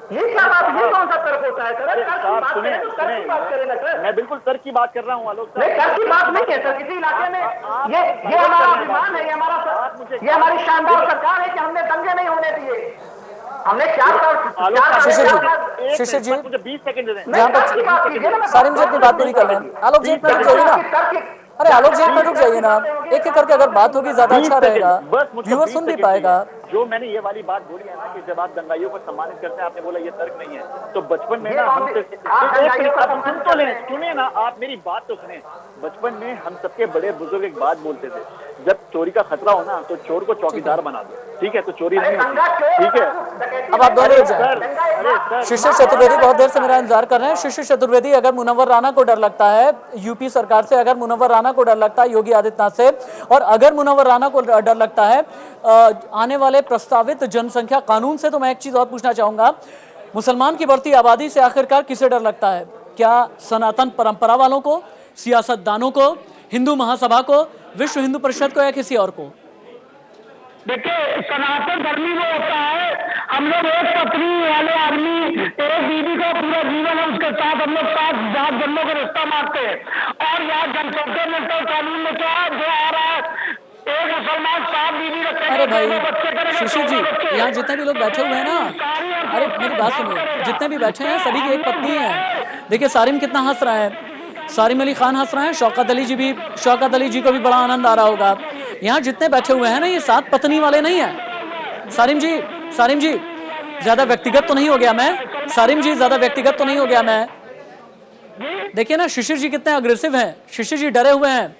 ये क्या बात, ये कौन सा तर्क होता है सर? मैं बिल्कुल तर्क की बात कर रहा हूँ आलोक। नहीं, तर्क की बात नहीं है सर। किसी इलाके में ये हमारा अभिमान है, ये हमारी शानदार सरकार है कि हमने दंगे नहीं होने दिए। हमने क्या शिशिर जी, मुझे 20 सेकंड दे दें। सारिम जी अपनी बात पूरी कर लें। आलोक जी रुक जाइए ना। अरे आलोक जी रुक जाइए ना, एक एक करके अगर बात होगी ज्यादा अच्छा रहेगा, व्यूअर सुन भी पाएगा। जो मैंने ये वाली बात बोली है ना कि जब आप दंगाइयों को सम्मानित करते हैं, आपने बोला ये तर्क नहीं है, तो बचपन में ना हम सुन तो लें, सुने ना आप मेरी बात तो सुने। बचपन में हम सबके बड़े बुजुर्ग एक बात बोलते थे, जब चोरी का खतरा हो ना तो चोर को चौकीदार बना दो, ठीक है, तो चोरी नहीं होती। ठीक है, अब आप दोनों जाए। शिशिर चतुर्वेदी बहुत देर से मेरा इंतजार कर रहे हैं। शिशिर चतुर्वेदी, अगर मुनव्वर राणा को डर लगता है यूपी सरकार से, अगर मुनव्वर राणा को डर लगता है योगी आदित्यनाथ से, और अगर मुनव्वर राणा को डर लगता है आने वाले प्रस्तावित जनसंख्या कानून से, तो मैं एक चीज और पूछना चाहूंगा, मुसलमान की बढ़ती आबादी से आखिरकार किसे डर लगता है? क्या सनातन परंपरा वालों को, सियासतदानों को, हिंदू महासभा को, विश्व हिंदू परिषद को, या किसी और को? देखिए, सनातन धर्मी वो होता है, हम लोग एक पत्नी वाले आदमी, एक बीवी का पूरा जीवन है, उसके साथ हम लोग 7 जन्मों का रिश्ता मानते हैं। और यहाँ जनसंख्या मिलता कानून में क्या जो आ रहा है, एक मुसलमान 7 बीवी रखेंगे। अरे भाई शिशिर जी, यहाँ जितने भी लोग बैठे हुए हैं ना, अरे मेरी बात सुनिए, जितने भी बैठे हैं सभी की एक पत्नी है। देखिए सारिम कितना हंस रहा है, सारिम अली खान हंस रहे हैं, शौकत अली जी को भी बड़ा आनंद आ रहा होगा। यहाँ जितने बैठे हुए हैं ना, ये 7 पत्नी वाले नहीं है। सारिम जी ज्यादा व्यक्तिगत तो नहीं हो गया मैं? सारिम जी ज्यादा व्यक्तिगत तो नहीं हो गया मैं? देखिए ना शिशिर जी कितने अग्रेसिव हैं, शिशिर जी डरे हुए हैं।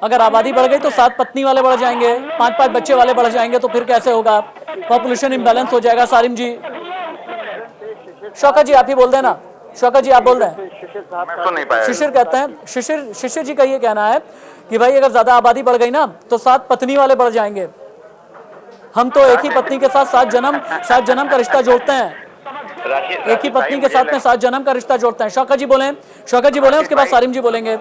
अगर आबादी बढ़ गई तो 7 पत्नी वाले बढ़ जाएंगे, 5-5 बच्चे वाले बढ़ जाएंगे, तो फिर कैसे होगा? पॉपुलेशन इम्बैलेंस हो जाएगा। सारिम जी, शौकत जी आप ही बोल देना। शौकत जी आप बोल रहे हैं? शिशिर कहते हैं, शिशिर जी का ये कहना है कि भाई अगर ज्यादा आबादी बढ़ गई ना तो 7 पत्नी वाले बढ़ जाएंगे। हम तो एक ही पत्नी के साथ 7 जन्म का रिश्ता जोड़ते हैं। एक ही पत्नी के साथ में 7 जन्म का रिश्ता जोड़ते हैं। शौकत जी बोले, उसके बाद सारिम जी बोलेंगे।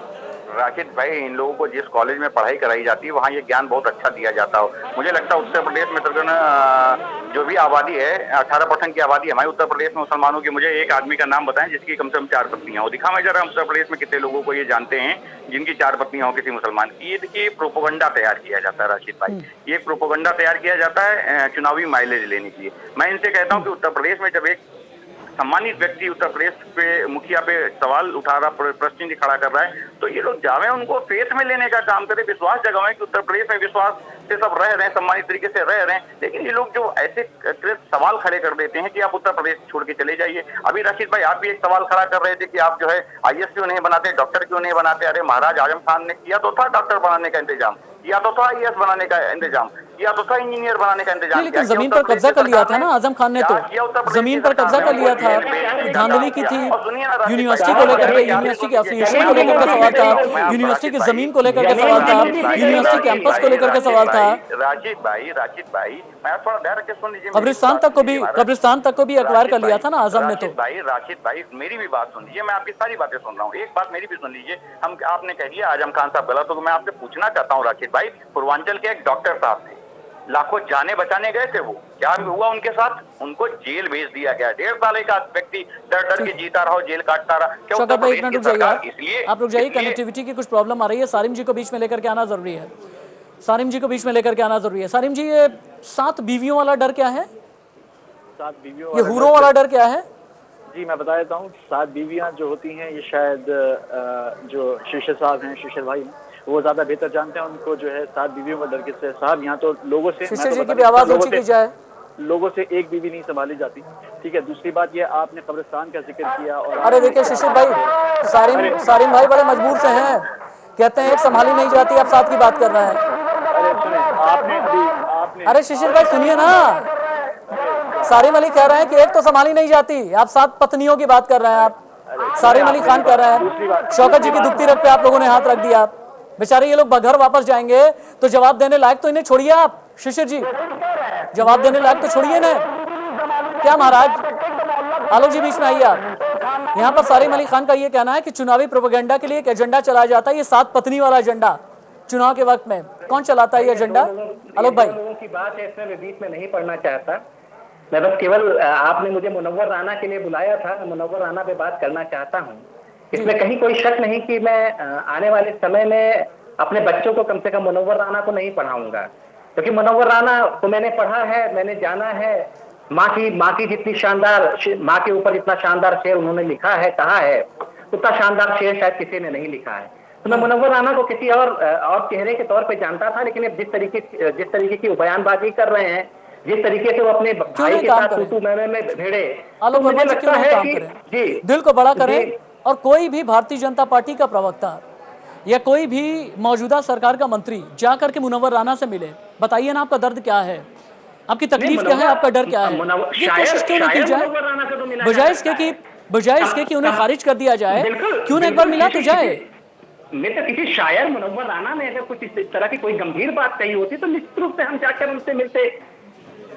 राशिद भाई, इन लोगों को जिस कॉलेज में पढ़ाई कराई जाती है वहाँ ये ज्ञान बहुत अच्छा दिया जाता हो। मुझे लगता है उत्तर प्रदेश में तकरीबन जो भी आबादी है 18% की आबादी हमारे उत्तर प्रदेश में मुसलमानों की, मुझे एक आदमी का नाम बताएं जिसकी कम से कम 4 पत्नियां हो। दिखा मैं जरा उत्तर प्रदेश में कितने लोगों को ये जानते हैं जिनकी 4 पत्नियां हो किसी मुसलमान की। ये देखिए प्रोपोगंडा तैयार किया जाता है राशिद भाई, ये प्रोपोगंडा तैयार किया जाता है चुनावी माइलेज लेने के लिए। मैं इनसे कहता हूँ कि उत्तर प्रदेश में जब एक सम्मानित व्यक्ति उत्तर प्रदेश पे मुखिया पे सवाल उठा रहा, प्रश्न खड़ा कर रहा है, तो ये लोग जावे उनको फेथ में लेने का काम करे, विश्वास जगावे कि उत्तर प्रदेश में विश्वास से सब रह रहे हैं, सम्मानित तरीके से रह रहे हैं। लेकिन ये लोग जो ऐसे सवाल खड़े कर देते हैं कि आप उत्तर प्रदेश छोड़ के चले जाइए। अभी राशिद भाई आप भी एक सवाल खड़ा कर रहे थे कि आप जो है IAS क्यों नहीं बनाते, डॉक्टर क्यों नहीं बनाते। अरे महाराज आजम खान ने किया तो था डॉक्टर बनाने का इंतजाम, किया तो था IAS बनाने का इंतजाम, किया तो था इंजीनियर बनाने का इंतजाम। लेकिन जमीन पर कब्जा कर लिया था ना आजम खान ने, तो जमीन पर कब्जा कर लिया था, धांधली की थी। यूनिवर्सिटी को लेकर के, यूनिवर्सिटी के एफिलिएशन को लेकर के सवाल था, यूनिवर्सिटी की जमीन को लेकर के सवाल था, यूनिवर्सिटी कैंपस को लेकर के सवाल था। राशिद भाई मैं थोड़ा धैर्य के सुन लीजिए। कब्रिस्तान तक को भी अखबार कर लिया था ना आजम ने। तो राशिद भाई मेरी भी बात सुन लीजिए, मैं आपकी सारी बातें सुन रहा हूँ, एक बात मेरी भी सुन लीजिए। आपने कह दिया आजम खान साहब गलत हो, मैं आपसे पूछना चाहता हूँ राशिद भाई, पूर्वांचल के एक डॉक्टर साहब थे, लाखों जाने बचाने गए थे, वो क्या हुआ उनके साथ? उनको जेल भेज दिया गया। 1.5 साल का व्यक्ति डर के जीता रहा, जेल काटता रहा। क्या शौकत भाई एक मिनट रुक जाइए, इसलिए आप रुक जाइए, कनेक्टिविटी की कुछ प्रॉब्लम आ रही है। सारिम जी को बीच में लेकर के आना जरूरी है, सारिम जी को बीच में लेकर के आना जरूरी है। सारिम जी, ये 7 बीवियों वाला डर क्या है? 7 बीवियों, ये हुरों वाला डर क्या है? जी मैं बता देता हूँ। 7 बीवियां जो होती हैं ये शायद जो शीशर साहब हैं, शीशर भाई हैं, वो ज्यादा बेहतर जानते हैं उनको जो है 7 बीवियों का डर किससे। साहब यहाँ तो लोगों से, शीशर जी की भी आवाज ऊंची की जाए, लोगों से एक बीवी नहीं संभाली जाती, ठीक है। दूसरी बात ये आपने कब्रिस्तान का जिक्र किया, और अरे देखिए शीशर भाई, सारिम भाई बड़े मजबूर से हैं, कहते हैं एक संभाली नहीं जाती, आप 7 की बात कर रहे हैं। अरे सुने, आपने अरे शीशर भाई सुनिए ना, सारिम अली कह रहे हैं कि एक तो संभाली नहीं जाती, आप 7 पत्नियों की बात कर रहे हैं। आप सारिम अली खान कह रहे हैं, शौकत जी की दुखती रग पे आप लोगों ने हाथ रख दिया। बेचारे ये लोग घर वापस जाएंगे तो जवाब देने लायक तो इन्हें छोड़िए आप, शिशिर जी जवाब देने लायक तो छोड़िए ना। क्या महाराज, आलोक जी बीच में आइए आप। यहाँ पर सारिम अली खान का ये कहना है कि चुनावी प्रोपेगेंडा के लिए एक एजेंडा चलाया जाता है, ये 7 पत्नी वाला एजेंडा चुनाव के वक्त में कौन चलाता है ये एजेंडा? आलोक भाई की बात है, इसमें बीच में नहीं पढ़ना चाहता मैं, बस केवल आपने मुझे मुनव्वर राना के लिए बुलाया था, मुनव्वर राना पे बात करना चाहता हूँ। इसमें कहीं कोई शक नहीं कि मैं आने वाले समय में अपने बच्चों को कम से कम मुनव्वर राना को नहीं पढ़ाऊंगा, क्योंकि मुनव्वर राना को मैंने पढ़ा है, मैंने जाना है। माँ की जितनी शानदार, माँ के ऊपर जितना शानदार शेर उन्होंने लिखा है, कहा है, उतना शानदार शेर शायद किसी ने नहीं लिखा है। तो मैं मुनव्वर राना को किसी और चेहरे के तौर पे जानता था, लेकिन अब जिस तरीके की बयानबाजी कर रहे हैं, जिस तरीके से वो अपने भाई के साथ तू में भिड़े, तो मुझे लगता है कि जी दिल को बड़ा करें। और कोई भी भारतीय जनता पार्टी का प्रवक्ता या कोई भी मौजूदा सरकार का मंत्री जाकर के मुनव्वर राना से मिले, बताइए ना आपका दर्द क्या है, आपकी तकलीफ क्या है, आपका डर क्या है। ये कोशिश क्यों नहीं की जाए, बजाय इसके कि उन्हें खारिज कर दिया जाए, क्यों ना एक बार मिला तो जाए। नहीं तो किसी शायर मुनव्वर राना ने अगर कुछ इस तरह की कोई गंभीर बात कही होती तो निश्चित रूप से हम जाकर उनसे मिलते,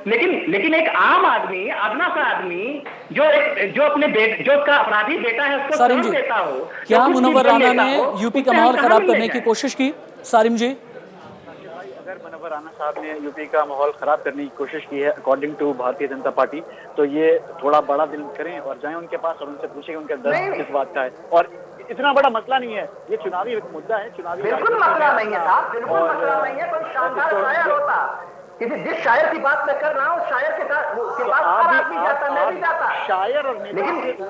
लेकिन एक आम आदमी, अदना सा आदमी जो उसका अपराधी बेटा है उसको सारिम जी, देता हो, क्या मुनव्वर राना ने यूपी का माहौल खराब करने की कोशिश की? सारिम जी, अगर मुनव्वर राना साहब ने यूपी का माहौल खराब करने की कोशिश की है according to Bharatiya Janata party, तो ये थोड़ा बड़ा दिल करें और जाएं उनके पास और उनसे पूछें उनका दर्द किस बात का है। और इतना बड़ा मसला नहीं है, ये चुनावी मुद्दा है, चुनावी बिल्कुल मसला नहीं है साहब, बिल्कुल मसला नहीं है। कोई शानदार शायर होता, किसी जिस शायर की बात मैं कर रहा हूँ, शायर के पास हर आदमी जाता, मैं भी जाता, शायर और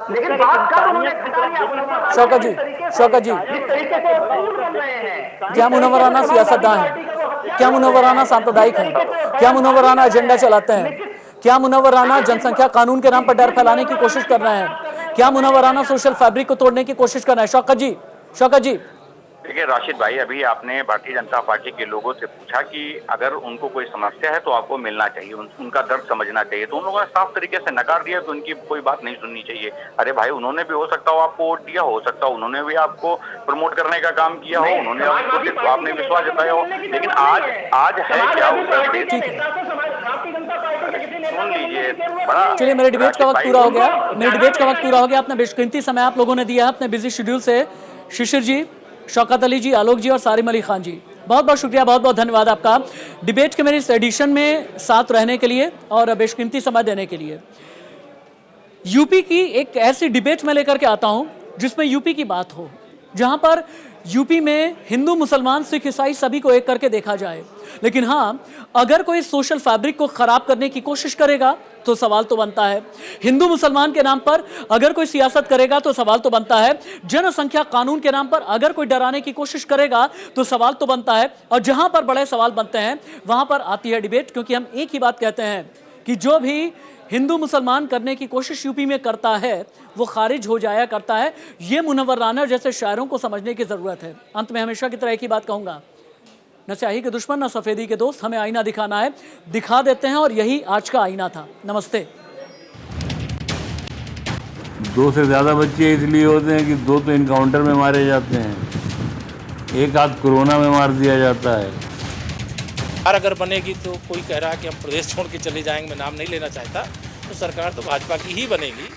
लेकिन बात कब उन्होंने घटा लिया। शौकत जी जिस तरीके से बोल रहे हैं, क्या मुनव्वर राना सियासतदान है? क्या मुनव्वर राना सांप्रदायिक है? क्या मुनव्वर राना एजेंडा चलाते हैं? क्या मुनव्वर राना जनसंख्या कानून के नाम पर डर फैलाने की कोशिश कर रहे हैं? क्या मुनव्वर राना सोशल फैब्रिक को तोड़ने की कोशिश कर रहे हैं? शौकत जी देखिए राशिद भाई, अभी आपने भारतीय जनता पार्टी के लोगों से पूछा कि अगर उनको कोई समस्या है तो आपको मिलना चाहिए, उनका दर्द समझना चाहिए, तो उन लोगों ने साफ तरीके से नकार दिया कि उनकी कोई बात नहीं सुननी चाहिए। अरे भाई, उन्होंने भी हो सकता हो आपको वोट दिया, हो सकता हो उन्होंने भी आपको प्रमोट करने का काम किया हो, उन्होंने आपने विश्वास जताया हो, लेकिन आज है क्या उत्तर प्रदेश सुन लीजिए, बड़ा चलिए, मेरे डिबेट का वक्त पूरा हो गया। अपना बेशकीमती समय आप लोगों ने दिया है अपने बिजी शेड्यूल से। शिशिर जी, शौकत अली जी, आलोक जी और सारिम अली खान जी, बहुत बहुत शुक्रिया, बहुत बहुत धन्यवाद आपका डिबेट के मेरे इस एडिशन में साथ रहने के लिए और बेशकीमती समय देने के लिए। यूपी की एक ऐसी डिबेट में लेकर के आता हूं जिसमें यूपी की बात हो, जहां पर यूपी में हिंदू, मुसलमान, सिख, ईसाई सभी को एक करके देखा जाए। लेकिन हाँ, अगर कोई सोशल फैब्रिक को खराब करने की कोशिश करेगा तो सवाल तो बनता है। हिंदू मुसलमान के नाम पर अगर कोई सियासत करेगा तो सवाल तो बनता है। जनसंख्या कानून के नाम पर अगर कोई डराने की कोशिश करेगा तो सवाल तो बनता है। और जहां पर बड़े सवाल बनते हैं वहां पर आती है डिबेट, क्योंकि हम एक ही बात कहते हैं कि जो भी हिंदू मुसलमान करने की कोशिश यूपी में करता है वो खारिज हो जाया करता है। ये मुनव्वर राना जैसे शायरों को समझने की जरूरत है। अंत में हमेशा की तरह एक ही बात कहूंगा, न स्याही के दुश्मन न सफेदी के दोस्त, हमें आईना दिखाना है, दिखा देते हैं और यही आज का आईना था। नमस्ते। 2 से ज़्यादा बच्चे इसलिए होते हैं कि 2 तो इनकाउंटर में मारे जाते हैं, एक आध कोरोना में मार दिया जाता है। अगर बनेगी तो कोई कह रहा है कि हम प्रदेश छोड़ के चले जाएंगे, मैं नाम नहीं लेना चाहता, तो सरकार तो भाजपा की ही बनेगी।